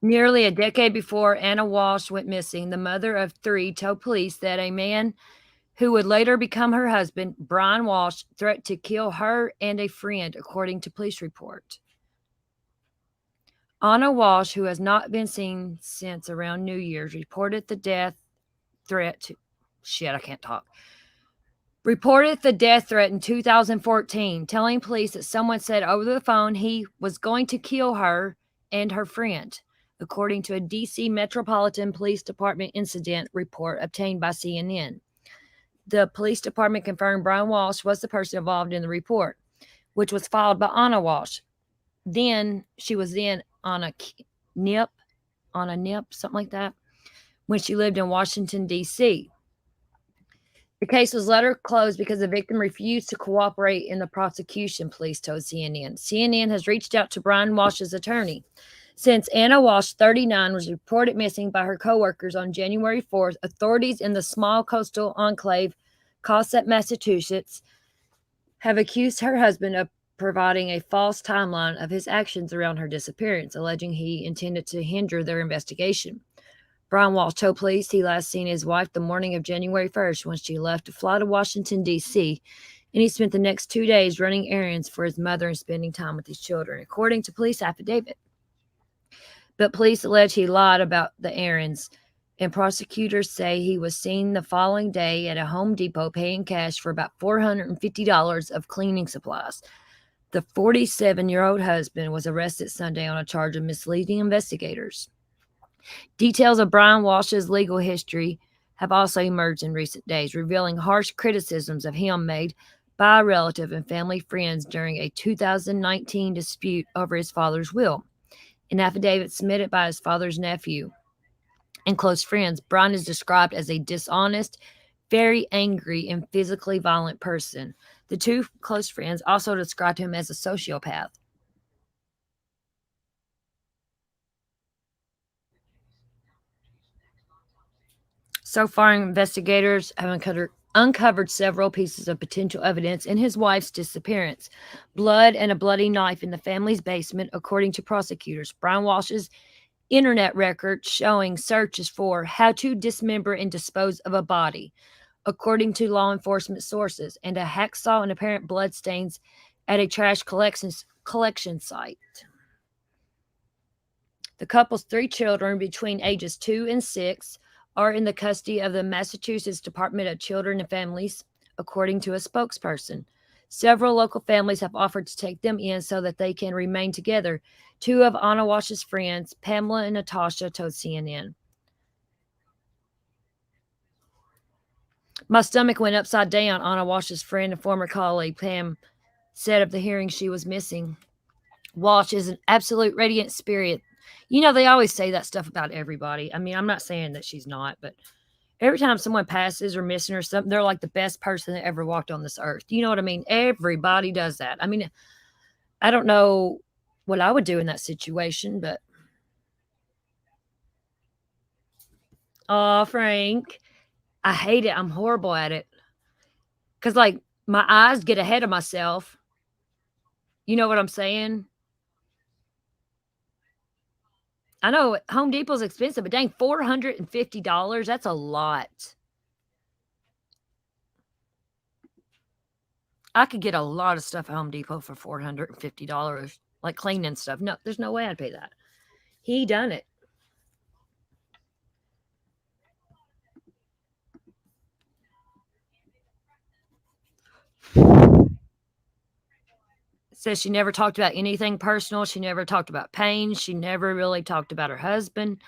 Nearly a decade before Ana Walshe went missing, the mother of three told police that a man who would later become her husband, Brian Walshe, threatened to kill her and a friend, according to police report. Ana Walshe, who has not been seen since around New Year's, reported the death threat reported the death threat in 2014, telling police that someone said over the phone he was going to kill her and her friend, according to a D.C. Metropolitan Police Department incident report obtained by CNN. The police department confirmed Brian Walshe was the person involved in the report, which was filed by Ana Walshe. She was on a NIP, something like that, when she lived in Washington, D.C. The case was later closed because the victim refused to cooperate in the prosecution, police told CNN. CNN has reached out to Brian Walsh's attorney. Since Ana Walshe, 39, was reported missing by her coworkers on January 4th, authorities in the small coastal enclave Cosset, Massachusetts, have accused her husband of providing a false timeline of his actions around her disappearance, alleging he intended to hinder their investigation. Brian Walsh told police he last seen his wife the morning of January 1st when she left to fly to Washington, D.C., and he spent the next 2 days running errands for his mother and spending time with his children, according to police affidavit. But police allege he lied about the errands, and prosecutors say he was seen the following day at a Home Depot paying cash for about $450 of cleaning supplies. The 47-year-old husband was arrested Sunday on a charge of misleading investigators. Details of Brian Walsh's legal history have also emerged in recent days, revealing harsh criticisms of him made by a relative and family friends during a 2019 dispute over his father's will. In affidavit submitted by his father's nephew and close friends, Brian is described as a dishonest, very angry, and physically violent person. The two close friends also described him as a sociopath. So far, investigators have uncovered several pieces of potential evidence in his wife's disappearance. Blood and a bloody knife in the family's basement, according to prosecutors. Brian Walsh's internet record showing searches for how to dismember and dispose of a body, according to law enforcement sources, and a hacksaw and apparent bloodstains at a trash collection site. The couple's 3 children between ages 2 and 6 are in the custody of the Massachusetts Department of Children and Families, according to a spokesperson. Several local families have offered to take them in so that they can remain together. 2 of Ana Walshe's friends, Pamela and Natasha, told CNN. My stomach went upside down, Ana Walshe's friend and former colleague Pam said of the hearing she was missing. Walsh is an absolute radiant spirit. You know, they always say that stuff about everybody. I mean, I'm not saying that she's not, but every time someone passes or missing or something, they're like the best person that ever walked on this earth. You know what I mean? Everybody does that. I mean, I don't know what I would do in that situation, but oh, Frank, I hate it. I'm horrible at it. Because, like, my eyes get ahead of myself. You know what I'm saying? I know Home Depot's expensive, but dang, $450, that's a lot. I could get a lot of stuff at Home Depot for $450, like cleaning stuff. No, there's no way I'd pay that. He done it. Says she never talked about anything personal. She never talked about pain. She never really talked about her husband.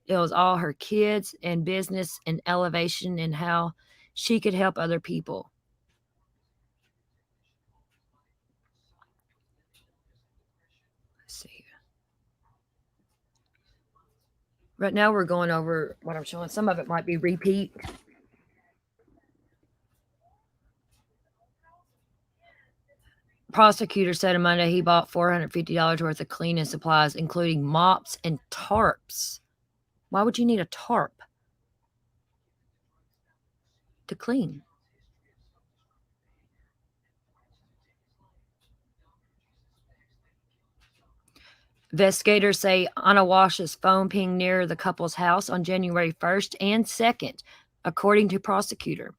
It was all her kids and business and elevation and how she could help other people. Let's see here. Right now we're going over what I'm showing. Some of it might be repeat. Prosecutor said on Monday he bought $450 worth of cleaning supplies, including mops and tarps. Why would you need a tarp to clean? Investigators say Ana Walsh's phone pinged near the couple's house on January 1st and 2nd, according to prosecutor,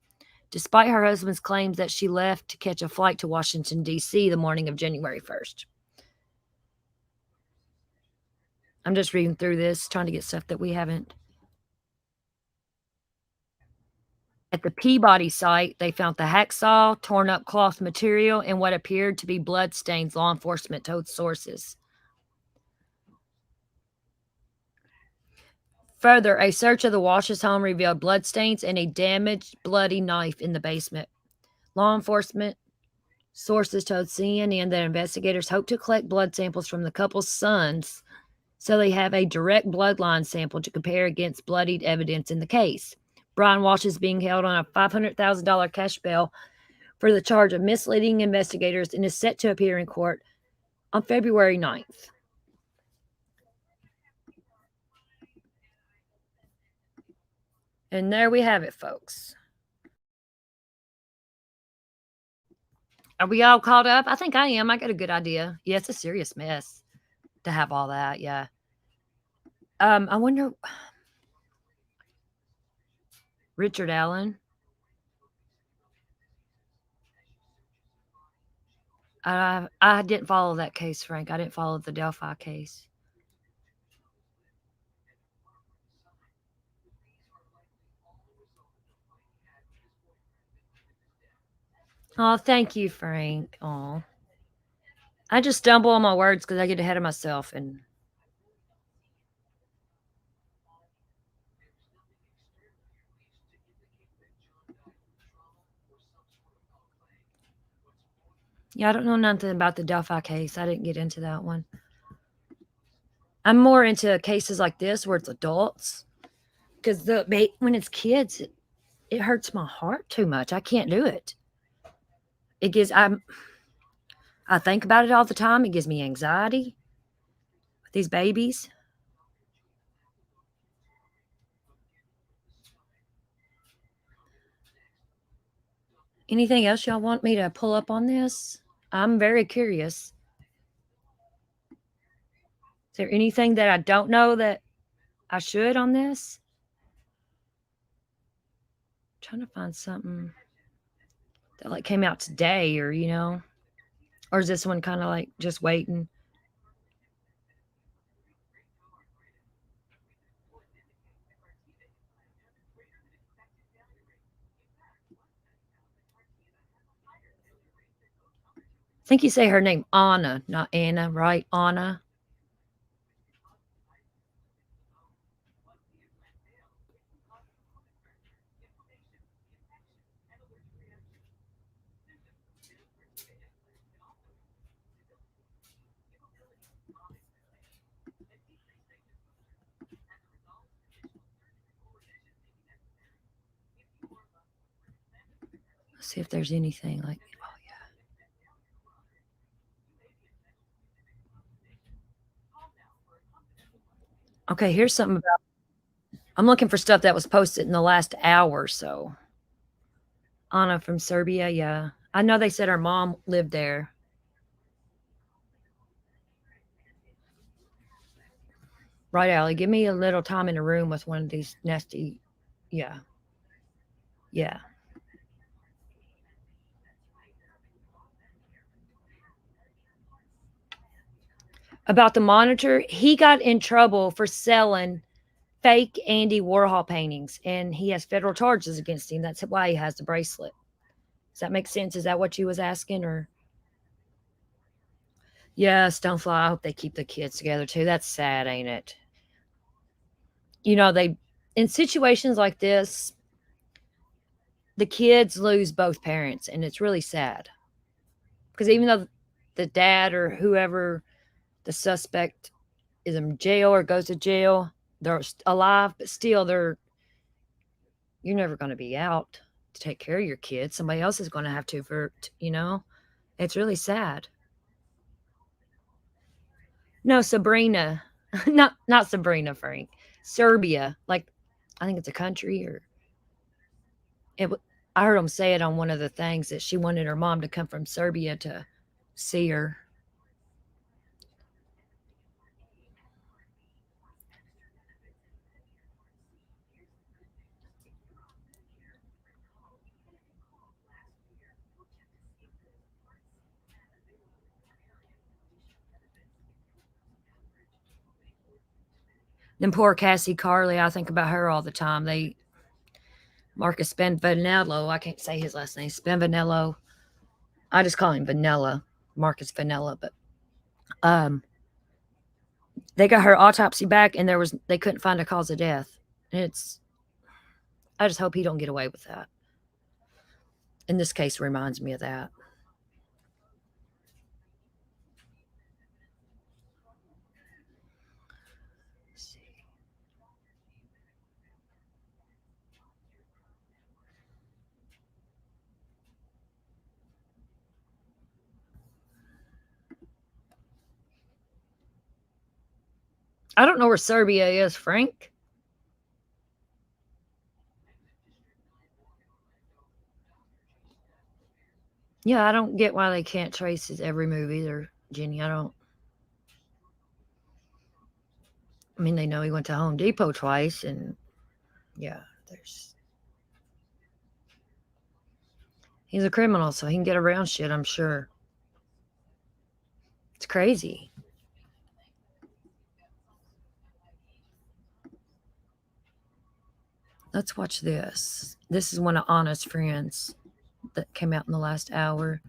despite her husband's claims that she left to catch a flight to Washington, D.C. the morning of January 1st. I'm just reading through this, trying to get stuff that we haven't. At the Peabody site, they found the hacksaw, torn up cloth material, and what appeared to be blood stains, law enforcement told sources. Further, a search of the Walsh's home revealed bloodstains and a damaged, bloody knife in the basement. Law enforcement sources told CNN that investigators hope to collect blood samples from the couple's sons so they have a direct bloodline sample to compare against bloodied evidence in the case. Brian Walsh is being held on a $500,000 cash bail for the charge of misleading investigators and is set to appear in court on February 9th. And there we have it, folks. Are we all caught up? I think I am. I got a good idea. Yeah, it's a serious mess to have all that. Yeah. I wonder. Richard Allen. I didn't follow that case, Frank. I didn't follow the Delphi case. Oh, thank you, Frank. Oh, I just stumble on my words because I get ahead of myself. And yeah, I don't know nothing about the Delphi case. I didn't get into that one. I'm more into cases like this where it's adults, because when it's kids, it hurts my heart too much. I can't do it. It gives I think about it all the time. It gives me anxiety with these babies. Anything else y'all want me to pull up on this? I'm very curious. Is there anything that I don't know that I should on this? I'm trying to find something that like came out today, or or is this one kind of like just waiting? I think you say her name Ana, not Anna, right? Ana. Let's see if there's anything like. Oh yeah. Okay, here's something about. I'm looking for stuff that was posted in the last hour or so. Anna from Serbia, yeah. I know they said her mom lived there. Right, Allie. Give me a little time in a room with one of these nasty. Yeah. Yeah. About the monitor, he got in trouble for selling fake Andy Warhol paintings, and he has federal charges against him. That's why he has the bracelet. Does that make sense? Is that what you was asking? Or yeah, Stonefly, I hope they keep the kids together too. That's sad, ain't it? They in situations like this, the kids lose both parents, and it's really sad. Because even though the dad or whoever the suspect is in jail or goes to jail, they're alive, but still you're never going to be out to take care of your kids. Somebody else is going to have to it's really sad. No, Sabrina, not Sabrina, Frank. Serbia, like I think it's a country, or I heard them say it on one of the things that she wanted her mom to come from Serbia to see her. Then poor Cassie Carley, I think about her all the time. Marcus Vanello, I can't say his last name, Vanello. I just call him Vanilla, Marcus Vanilla, but they got her autopsy back, and they couldn't find a cause of death. And I just hope he don't get away with that. And this case reminds me of that. I don't know where Serbia is, Frank. Yeah, I don't get why they can't trace his every move either, Jenny. I mean, they know he went to Home Depot twice, and yeah, he's a criminal, so he can get around shit, I'm sure. It's crazy. Let's watch this. This is one of Anna's friends that came out in the last hour.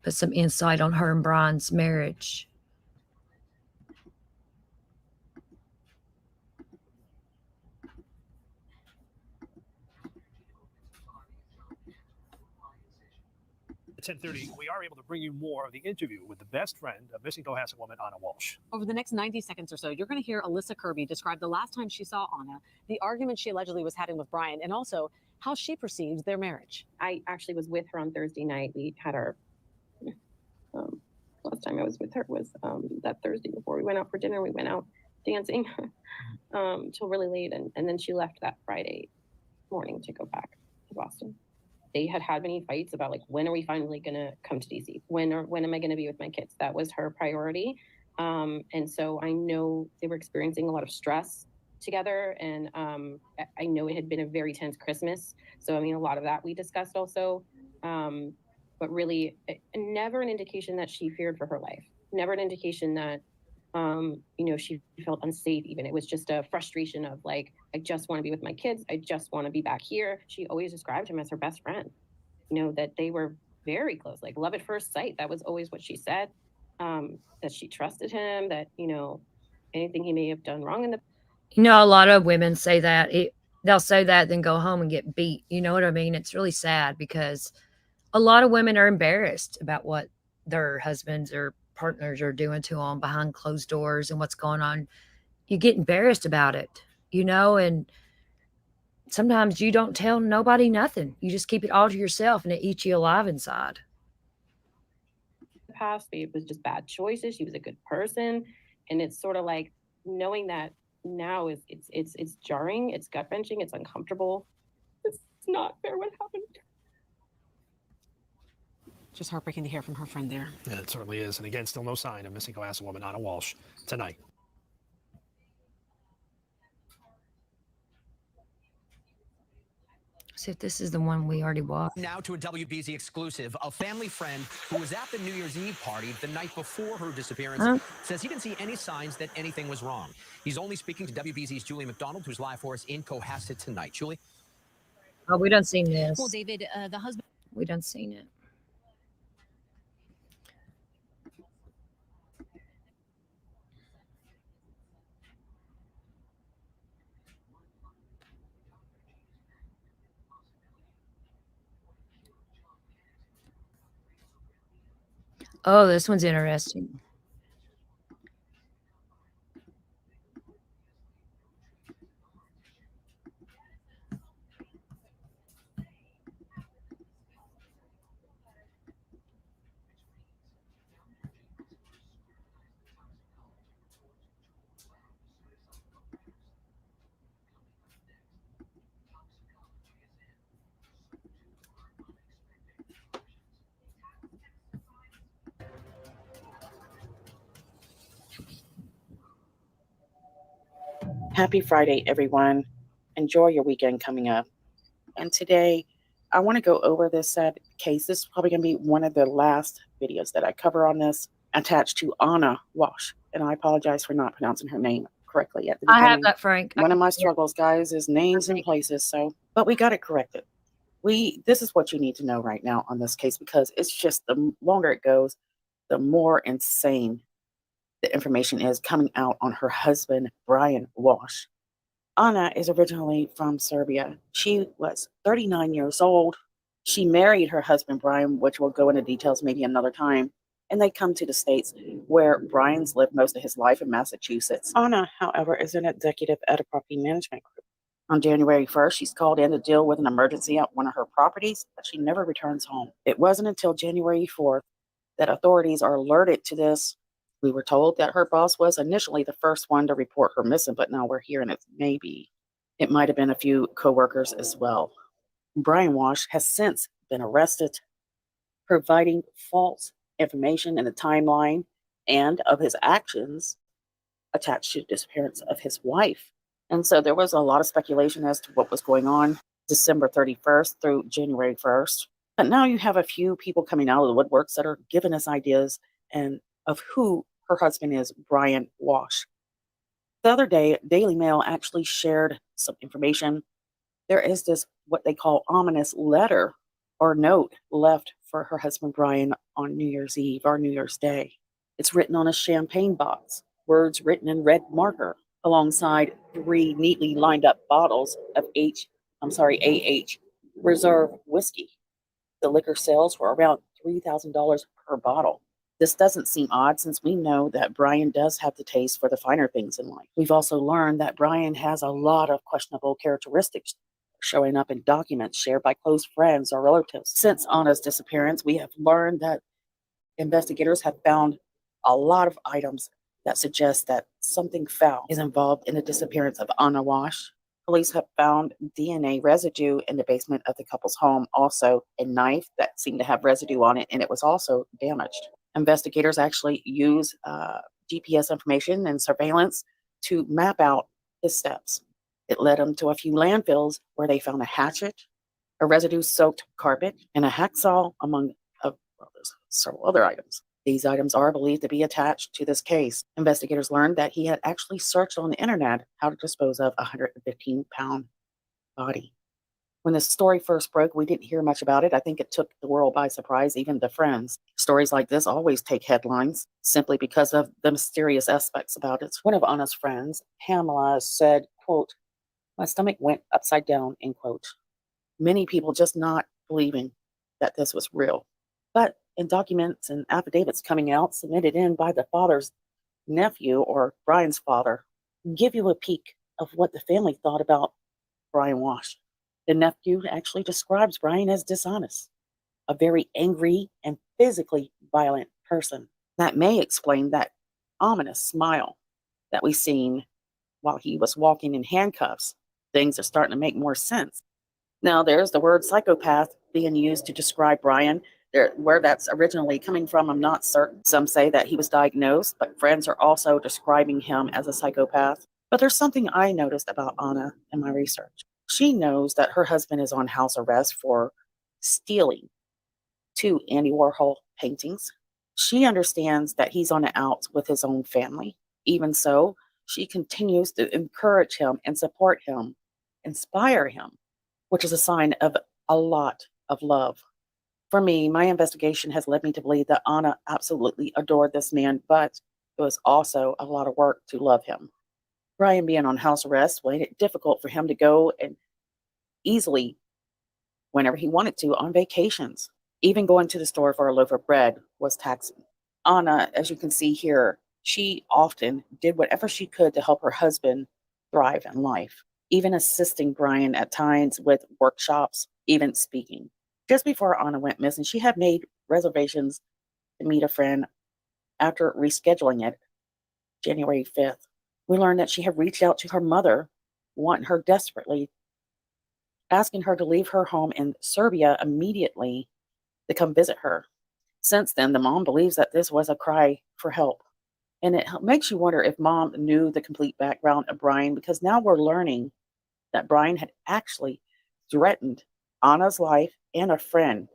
Put some insight on her and Brian's marriage. At 10:30, we are able to bring you more of the interview with the best friend of missing Cohasset woman Ana Walshe. Over the next 90 seconds or so, you're going to hear Alyssa Kirby describe the last time she saw Ana, the argument she allegedly was having with Brian, and also how she perceived their marriage. I actually was with her on Thursday night. We had our last time I was with her was that Thursday before we went out for dinner. We went out dancing till really late, and then she left that Friday morning to go back to Boston. They had many fights about, like, when are we finally gonna come to DC? When am I gonna be with my kids? That was her priority. And so I know they were experiencing a lot of stress together, and I know it had been a very tense Christmas. So I mean, a lot of that we discussed also. But really, never an indication that she feared for her life. Never an indication that she felt unsafe even. It was just a frustration of, like, I just want to be with my kids. I just want to be back here. She always described him as her best friend, that they were very close, like love at first sight. That was always what she said, that she trusted him, that, anything he may have done wrong in the. A lot of women say that. They'll say that, then go home and get beat. You know what I mean? It's really sad because a lot of women are embarrassed about what their husbands or partners are doing to them behind closed doors and what's going on. You get embarrassed about it, and sometimes you don't tell nobody nothing. You just keep it all to yourself, and it eats you alive inside. Past, it was just bad choices. She was a good person, and it's sort of like knowing that now it's jarring, it's gut wrenching, it's uncomfortable. It's not fair what happened. Just heartbreaking to hear from her friend there. Yeah, it certainly is. And again, still no sign of missing Cohasset woman Ana Walshe tonight. See if this is the one we already watched. Now to a WBZ exclusive. A family friend who was at the New Year's Eve party the night before her disappearance says he didn't see any signs that anything was wrong. He's only speaking to WBZ's Julie McDonald, who's live for us in Cohasset tonight. Julie? Oh, we done seen this. Well, David, the husband. We done seen it. Oh, this one's interesting. Happy Friday, everyone. Enjoy your weekend coming up. And today, I want to go over this sad case. This is probably going to be one of the last videos that I cover on this, attached to Ana Walshe. And I apologize for not pronouncing her name correctly at the beginning. I have that, Frank. One of my struggles, guys, is names and places. But we got it corrected. This is what you need to know right now on this case, because it's just the longer it goes, the more insane the information is coming out on her husband, Brian Walshe. Ana is originally from Serbia. She was 39 years old. She married her husband, Brian, which we'll go into details maybe another time. And they come to the States, where Brian's lived most of his life in Massachusetts. Ana, however, is an executive at a property management group. On January 1st, she's called in to deal with an emergency at one of her properties, but she never returns home. It wasn't until January 4th that authorities are alerted to this. We were told that her boss was initially the first one to report her missing, but now we're hearing it might have been a few coworkers as well. Brian Walshe has since been arrested. providing false information in the timeline and of his actions attached to the disappearance of his wife. And so there was a lot of speculation as to what was going on December 31st through January 1st. But now you have a few people coming out of the woodworks that are giving us ideas and of who her husband is, Brian Walshe. The other day, Daily Mail actually shared some information. There is this, what they call ominous letter or note left for her husband, Brian, on New Year's Eve or New Year's Day. It's written on a champagne box, words written in red marker, alongside 3 neatly lined up bottles of AH Reserve whiskey. The liquor sales were around $3,000 per bottle. This doesn't seem odd since we know that Brian does have the taste for the finer things in life. We've also learned that Brian has a lot of questionable characteristics showing up in documents shared by close friends or relatives. Since Anna's disappearance, we have learned that investigators have found a lot of items that suggest that something foul is involved in the disappearance of Ana Walshe. Police have found DNA residue in the basement of the couple's home, also a knife that seemed to have residue on it, and it was also damaged. Investigators actually use GPS information and surveillance to map out his steps. It led them to a few landfills where they found a hatchet, a residue-soaked carpet, and a hacksaw, among there's several other items. These items are believed to be attached to this case. Investigators learned that he had actually searched on the internet how to dispose of a 115-pound body. When the story first broke, we didn't hear much about it. I think it took the world by surprise, even the friends. Stories like this always take headlines simply because of the mysterious aspects about it. One of Anna's friends, Pamela, said, quote, "My stomach went upside down," end quote. Many people just not believing that this was real. But in documents and affidavits coming out, submitted in by the father's nephew or Brian's father, give you a peek of what the family thought about Brian Walshe. The nephew actually describes Brian as dishonest, a very angry and physically violent person. That may explain that ominous smile that we seen while he was walking in handcuffs. Things are starting to make more sense. Now, there's the word psychopath being used to describe Brian. Where that's originally coming from, I'm not certain. Some say that he was diagnosed, but friends are also describing him as a psychopath. But there's something I noticed about Ana in my research. She knows that her husband is on house arrest for stealing 2 Andy Warhol paintings. She understands that he's on the outs with his own family. Even so, she continues to encourage him and support him, inspire him, which is a sign of a lot of love. For me, my investigation has led me to believe that Ana absolutely adored this man, but it was also a lot of work to love him. Brian being on house arrest made it difficult for him to go and easily, whenever he wanted to, on vacations. Even going to the store for a loaf of bread was taxing. Ana, as you can see here, she often did whatever she could to help her husband thrive in life, even assisting Brian at times with workshops, even speaking. Just before Ana went missing, she had made reservations to meet a friend. After rescheduling it, January 5th, we learned that she had reached out to her mother, wanting her desperately, asking her to leave her home in Serbia immediately to come visit her. Since then, the mom believes that this was a cry for help. And it makes you wonder if mom knew the complete background of Brian, because now we're learning that Brian had actually threatened Ana's life and a friend,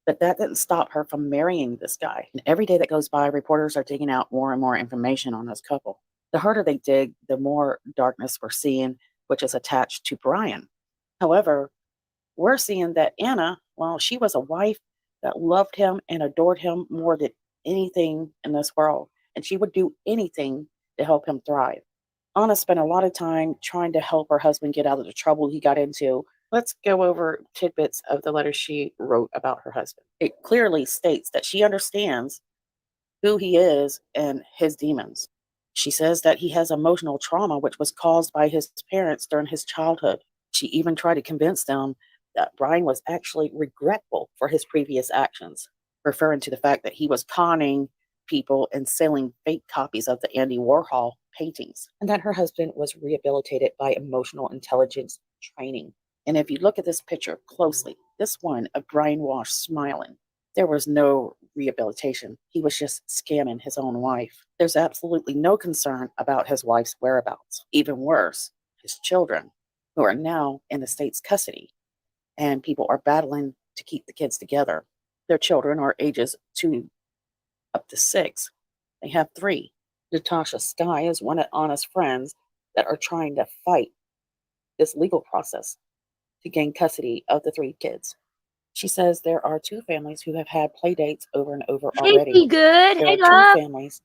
but that didn't stop her from marrying this guy. And every day that goes by, reporters are digging out more and more information on this couple. The harder they dig, the more darkness we're seeing, which is attached to Brian. However, we're seeing that Ana, well, she was a wife that loved him and adored him more than anything in this world, and she would do anything to help him thrive. Ana spent a lot of time trying to help her husband get out of the trouble he got into. Let's go over tidbits of the letter she wrote about her husband. It clearly states that she understands who he is and his demons. She says that he has emotional trauma, which was caused by his parents during his childhood. She even tried to convince them that Brian was actually regretful for his previous actions, referring to the fact that he was conning people and selling fake copies of the Andy Warhol paintings, and that her husband was rehabilitated by emotional intelligence training. And if you look at this picture closely, this one of Brian Walshe smiling, There was no rehabilitation. He was just scamming his own wife. There's absolutely no concern about his wife's whereabouts. Even worse, his children, who are now in the state's custody, and people are battling to keep the kids together. Their children are ages 2 up to 6. They have 3. Natasha Sky is one of Anna's friends that are trying to fight this legal process to gain custody of the 3 kids. She says there are 2 families who have had play dates over and over already. Hey, good. There Hey, are 2 love. families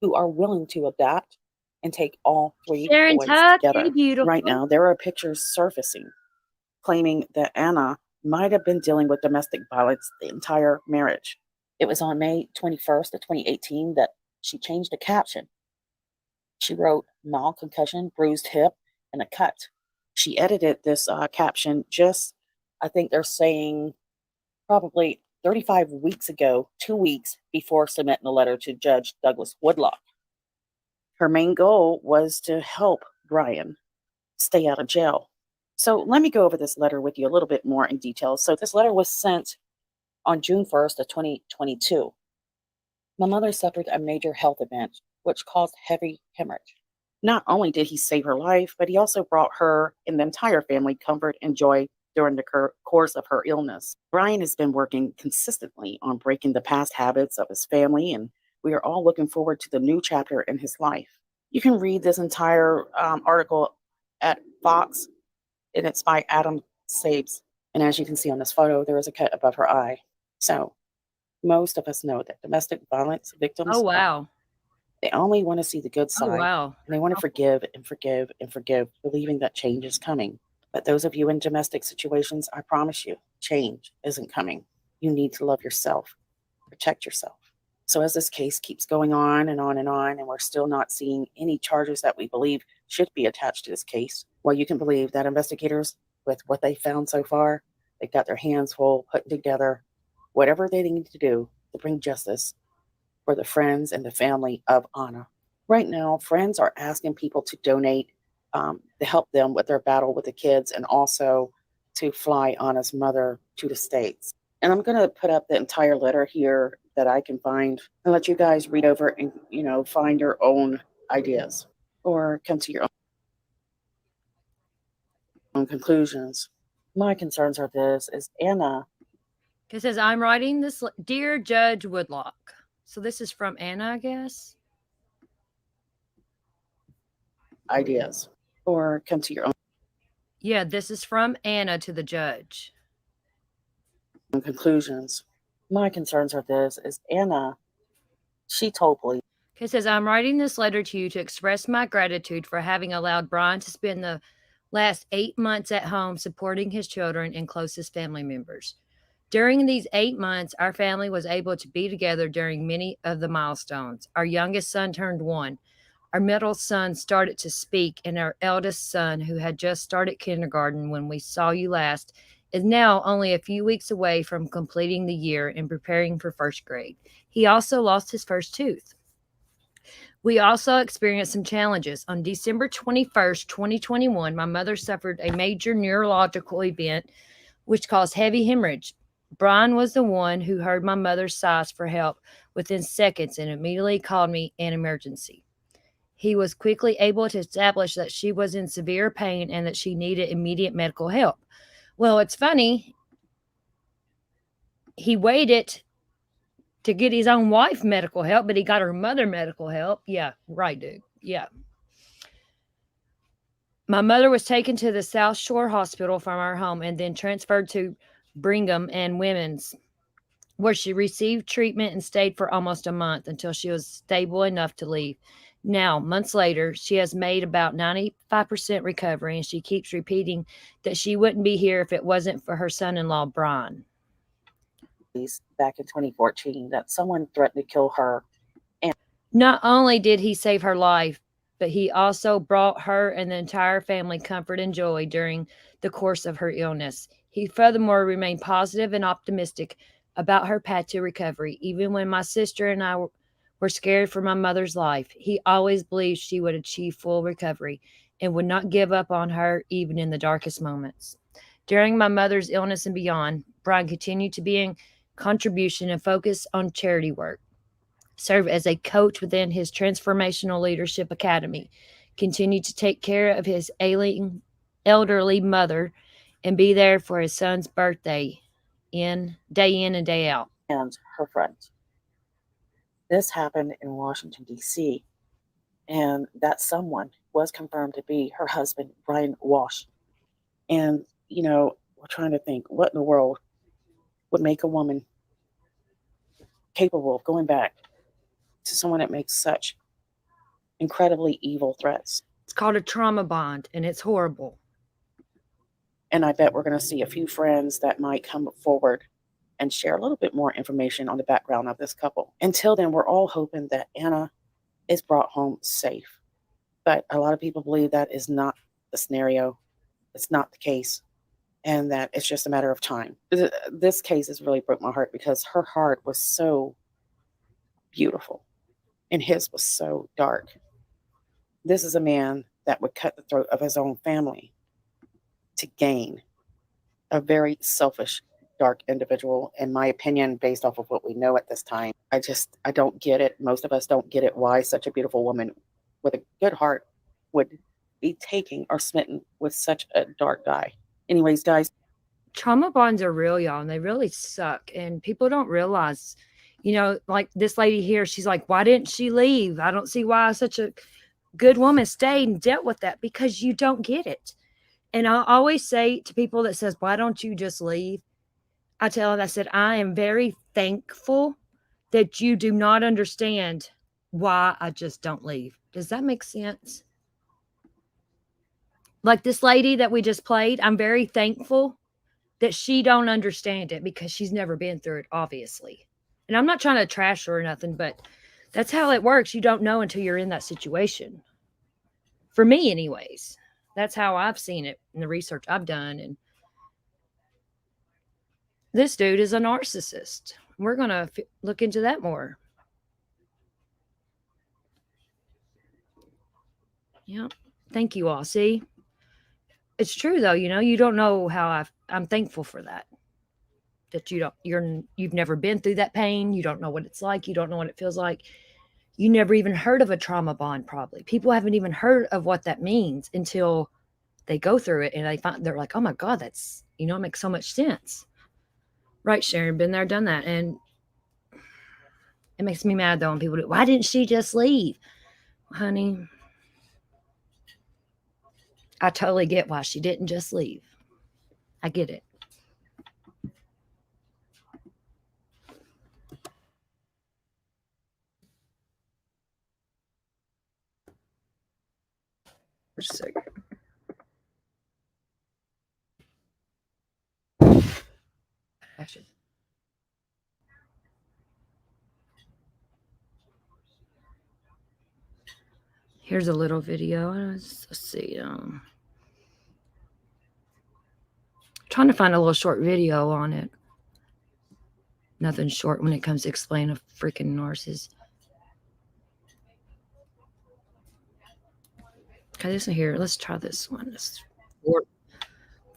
who are willing to adapt and take all 3 Sharon boys Tuck. Hey, together. beautiful. Right now, there are pictures surfacing claiming that Anna might have been dealing with domestic violence the entire marriage. It was on May 21st of 2018 that she changed the caption. She wrote, mild concussion, bruised hip, and a cut. She edited this caption just, I think they're saying, probably 35 weeks ago, 2 weeks before submitting the letter to Judge Douglas Woodlock. Her main goal was to help Brian stay out of jail. So let me go over this letter with you a little bit more in detail. So this letter was sent on June 1st of 2022. My mother suffered a major health event, which caused heavy hemorrhage. Not only did he save her life, but he also brought her and the entire family comfort and joy during the course of her illness. Brian has been working consistently on breaking the past habits of his family, and we are all looking forward to the new chapter in his life. You can read this entire article at Fox, and it's by Adam Sabes. And as you can see on this photo, there is a cut above her eye. So most of us know that domestic violence victims, Oh, wow. they only want to see the good side. Oh, wow. And they want to forgive and forgive and forgive, believing that change is coming. But those of you in domestic situations, I promise you, change isn't coming. You need to love yourself, protect yourself. So as this case keeps going on and on and on, and we're still not seeing any charges that we believe should be attached to this case, well, you can believe that investigators, with what they found so far, they've got their hands full putting together whatever they need to do to bring justice for the friends and the family of Anna. Right now, friends are asking people to donate to help them with their battle with the kids, and also to fly Anna's mother to the States. And I'm going to put up the entire letter here that I can find and let you guys read over and, find your own ideas or come to your own conclusions. My concerns are this, is Anna. It says, I'm writing this, Dear Judge Woodlock. So this is from Anna, I guess. Ideas or come to your own. Yeah, this is from Anna to the judge. Conclusions. My concerns are this, is Anna, she told police. It says, I'm writing this letter to you to express my gratitude for having allowed Brian to spend the last 8 months at home supporting his children and closest family members. During these 8 months, our family was able to be together during many of the milestones. Our youngest son turned 1. Our middle son started to speak, and our eldest son, who had just started kindergarten when we saw you last, is now only a few weeks away from completing the year and preparing for first grade. He also lost his first tooth. We also experienced some challenges. On December 21st, 2021, my mother suffered a major neurological event which caused heavy hemorrhage. Brian was the one who heard my mother's sighs for help within seconds and immediately called me an emergency. He was quickly able to establish that she was in severe pain and that she needed immediate medical help. Well, it's funny. He waited to get his own wife medical help, but he got her mother medical help. Yeah, right, dude. Yeah. My mother was taken to the South Shore Hospital from our home and then transferred to Brigham and Women's, where she received treatment and stayed for almost a month until she was stable enough to leave. Now, months later, she has made about 95% recovery, and she keeps repeating that she wouldn't be here if it wasn't for her son-in-law, Brian. Back in 2014, that someone threatened to kill her. And not only did he save her life, but he also brought her and the entire family comfort and joy during the course of her illness. He furthermore remained positive and optimistic about her path to recovery. Even when my sister and I were scared for my mother's life, he always believed she would achieve full recovery and would not give up on her even in the darkest moments. During my mother's illness and beyond, Brian continued to be contribution and focus on charity work. Serve as a coach within his Transformational Leadership Academy. Continue to take care of his ailing elderly mother and be there for his son's birthday in and day out. And her friends. This happened in Washington, D.C., and that someone was confirmed to be her husband, Brian Walshe. And, you know, we're trying to think what in the world would make a woman capable of going back to someone that makes such incredibly evil threats. It's called a trauma bond, and it's horrible. And I bet we're going to see a few friends that might come forward and share a little bit more information on the background of this couple. Until then, we're all hoping that Ana is brought home safe. But a lot of people believe that is not the scenario. It's not the case. And that it's just a matter of time. This case has really broke my heart because her heart was so beautiful and his was so dark. This is a man that would cut the throat of his own family to gain a very selfish, dark individual, in my opinion, based off of what we know at this time. I don't get it. Most of us don't get it why such a beautiful woman with a good heart would be taking or smitten with such a dark guy. Anyways, guys. Trauma bonds are real, y'all, and they really suck. And people don't realize, you know, like this lady here, she's like, why didn't she leave? I don't see why such a good woman stayed and dealt with that, because you don't get it. And I always say to people that says, why don't you just leave? I tell them, I said, I am very thankful that you do not understand why I just don't leave. Does that make sense? Like this lady that we just played, I'm very thankful that she don't understand it because she's never been through it, obviously. And I'm not trying to trash her or nothing, but that's how it works. You don't know until you're in that situation. For me, anyways. That's how I've seen it in the research I've done. And this dude is a narcissist. We're going to look into that more. Yeah. Thank you all. See? It's true though, you know, you don't know how I'm thankful for that. That you've never been through that pain. You don't know what it's like. You don't know what it feels like. You never even heard of a trauma bond, probably. People haven't even heard of what that means until they go through it and they're like, oh my God, that's, you know, it makes so much sense. Right, Sharon, been there, done that. And it makes me mad though when people do, why didn't she just leave? Honey, I totally get why she didn't just leave. I get it. Just a second. Actually. Here's a little video. Let's see. Trying to find a little short video on it. Nothing short when it comes to explaining a freaking narcissist. Okay, this one here. Let's try this one. It's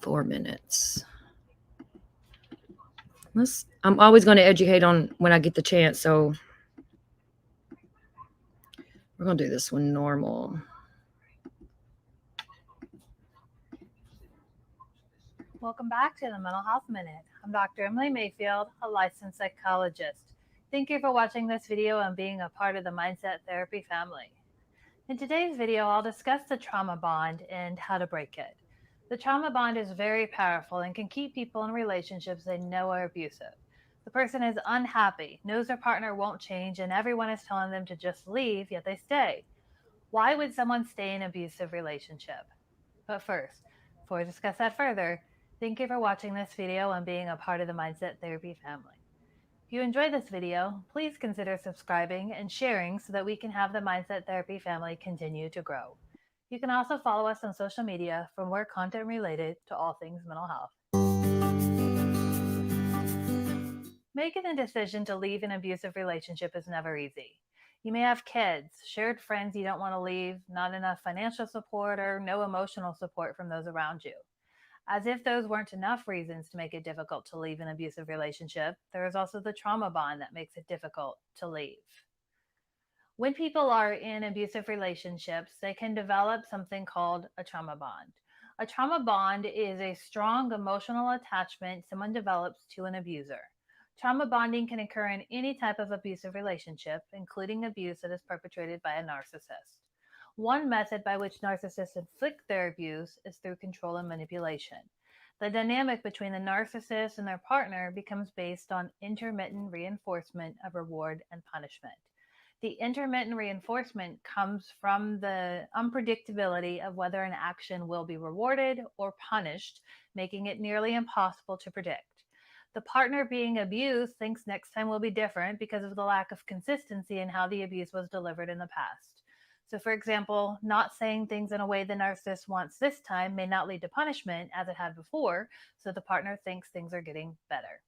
4 minutes. I'm always going to educate on when I get the chance, so we're going to do this one normal. Welcome back to the Mental Health Minute. I'm Dr. Emily Mayfield, a licensed psychologist. Thank you for watching this video and being a part of the Mindset Therapy family. In today's video, I'll discuss the trauma bond and how to break it. The trauma bond is very powerful and can keep people in relationships they know are abusive. The person is unhappy, knows their partner won't change, and everyone is telling them to just leave, yet they stay. Why would someone stay in an abusive relationship? But first, before I discuss that further, thank you for watching this video and being a part of the Mindset Therapy family. If you enjoyed this video, please consider subscribing and sharing so that we can have the Mindset Therapy family continue to grow. You can also follow us on social media for more content related to all things mental health. Making a decision to leave an abusive relationship is never easy. You may have kids, shared friends you don't want to leave, not enough financial support, or no emotional support from those around you. As if those weren't enough reasons to make it difficult to leave an abusive relationship, there is also the trauma bond that makes it difficult to leave. When people are in abusive relationships, they can develop something called a trauma bond. A trauma bond is a strong emotional attachment someone develops to an abuser. Trauma bonding can occur in any type of abusive relationship, including abuse that is perpetrated by a narcissist. One method by which narcissists inflict their abuse is through control and manipulation. The dynamic between the narcissist and their partner becomes based on intermittent reinforcement of reward and punishment. The intermittent reinforcement comes from the unpredictability of whether an action will be rewarded or punished, making it nearly impossible to predict. The partner being abused thinks next time will be different because of the lack of consistency in how the abuse was delivered in the past. So, for example, not saying things in a way the narcissist wants this time may not lead to punishment as it had before, so the partner thinks things are getting better.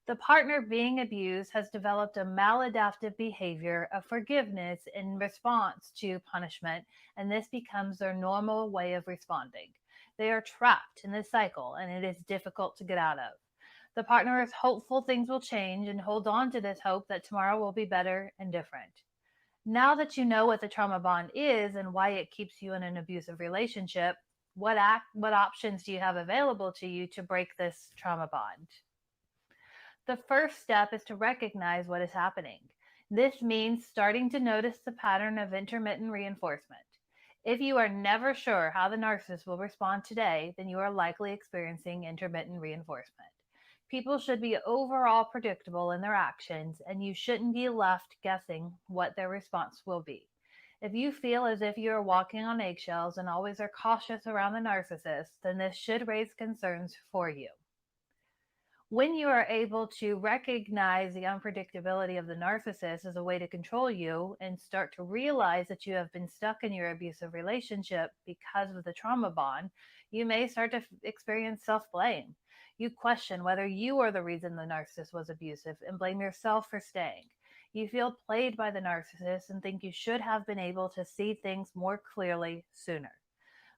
The partner being abused has developed a maladaptive behavior of forgiveness in response to punishment, and this becomes their normal way of responding. They are trapped in this cycle, and it is difficult to get out of. The partner is hopeful things will change and holds on to this hope that tomorrow will be better and different. Now that you know what the trauma bond is and why it keeps you in an abusive relationship, what options do you have available to you to break this trauma bond? The first step is to recognize what is happening. This means starting to notice the pattern of intermittent reinforcement. If you are never sure how the narcissist will respond today, then you are likely experiencing intermittent reinforcement. People should be overall predictable in their actions, and you shouldn't be left guessing what their response will be. If you feel as if you are walking on eggshells and always are cautious around the narcissist, then this should raise concerns for you. When you are able to recognize the unpredictability of the narcissist as a way to control you and start to realize that you have been stuck in your abusive relationship because of the trauma bond, you may start to experience self-blame. You question whether you are the reason the narcissist was abusive and blame yourself for staying. You feel played by the narcissist and think you should have been able to see things more clearly sooner.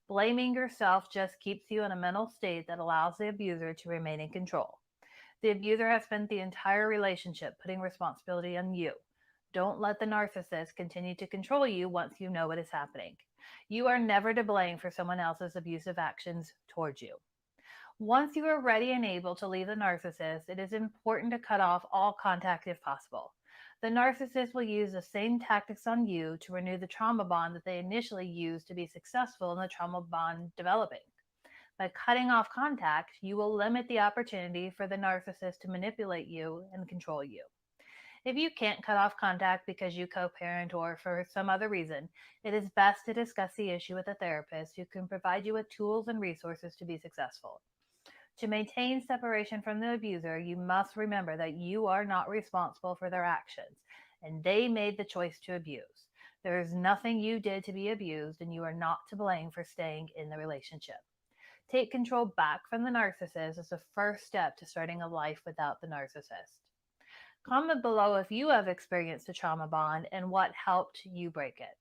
Blaming yourself just keeps you in a mental state that allows the abuser to remain in control. The abuser has spent the entire relationship putting responsibility on you. Don't let the narcissist continue to control you once you know what is happening. You are never to blame for someone else's abusive actions towards you. Once you are ready and able to leave the narcissist, it is important to cut off all contact if possible. The narcissist will use the same tactics on you to renew the trauma bond that they initially used to be successful in the trauma bond developing. By cutting off contact, you will limit the opportunity for the narcissist to manipulate you and control you. If you can't cut off contact because you co-parent or for some other reason, it is best to discuss the issue with a therapist who can provide you with tools and resources to be successful. To maintain separation from the abuser, you must remember that you are not responsible for their actions, and they made the choice to abuse. There is nothing you did to be abused, and you are not to blame for staying in the relationship. Take control back from the narcissist as the first step to starting a life without the narcissist. Comment below if you have experienced a trauma bond and what helped you break it.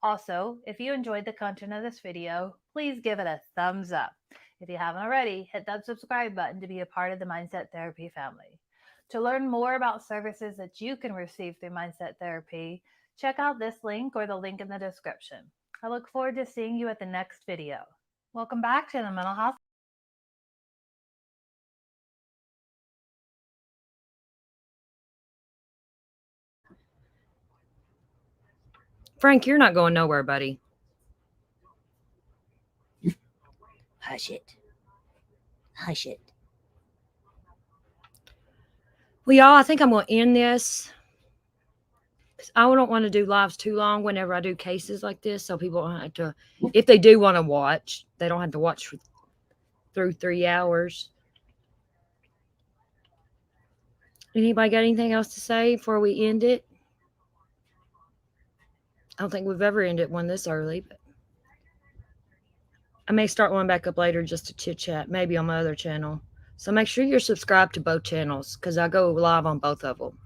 Also, if you enjoyed the content of this video, please give it a thumbs up. If you haven't already, hit that subscribe button to be a part of the Mindset Therapy family. To learn more about services that you can receive through Mindset Therapy, check out this link or the link in the description. I look forward to seeing you at the next video. Welcome back to the Mental Health. Frank, you're not going nowhere, buddy. Hush it. Hush it. Well, y'all, I think I'm going to end this. I don't want to do lives too long whenever I do cases like this, so people don't have to, if they do want to watch, they don't have to watch through 3 hours. Anybody got anything else to say before we end it? I don't think we've ever ended one this early, but I may start one back up later just to chit chat, maybe on my other channel. So make sure you're subscribed to both channels because I go live on both of them.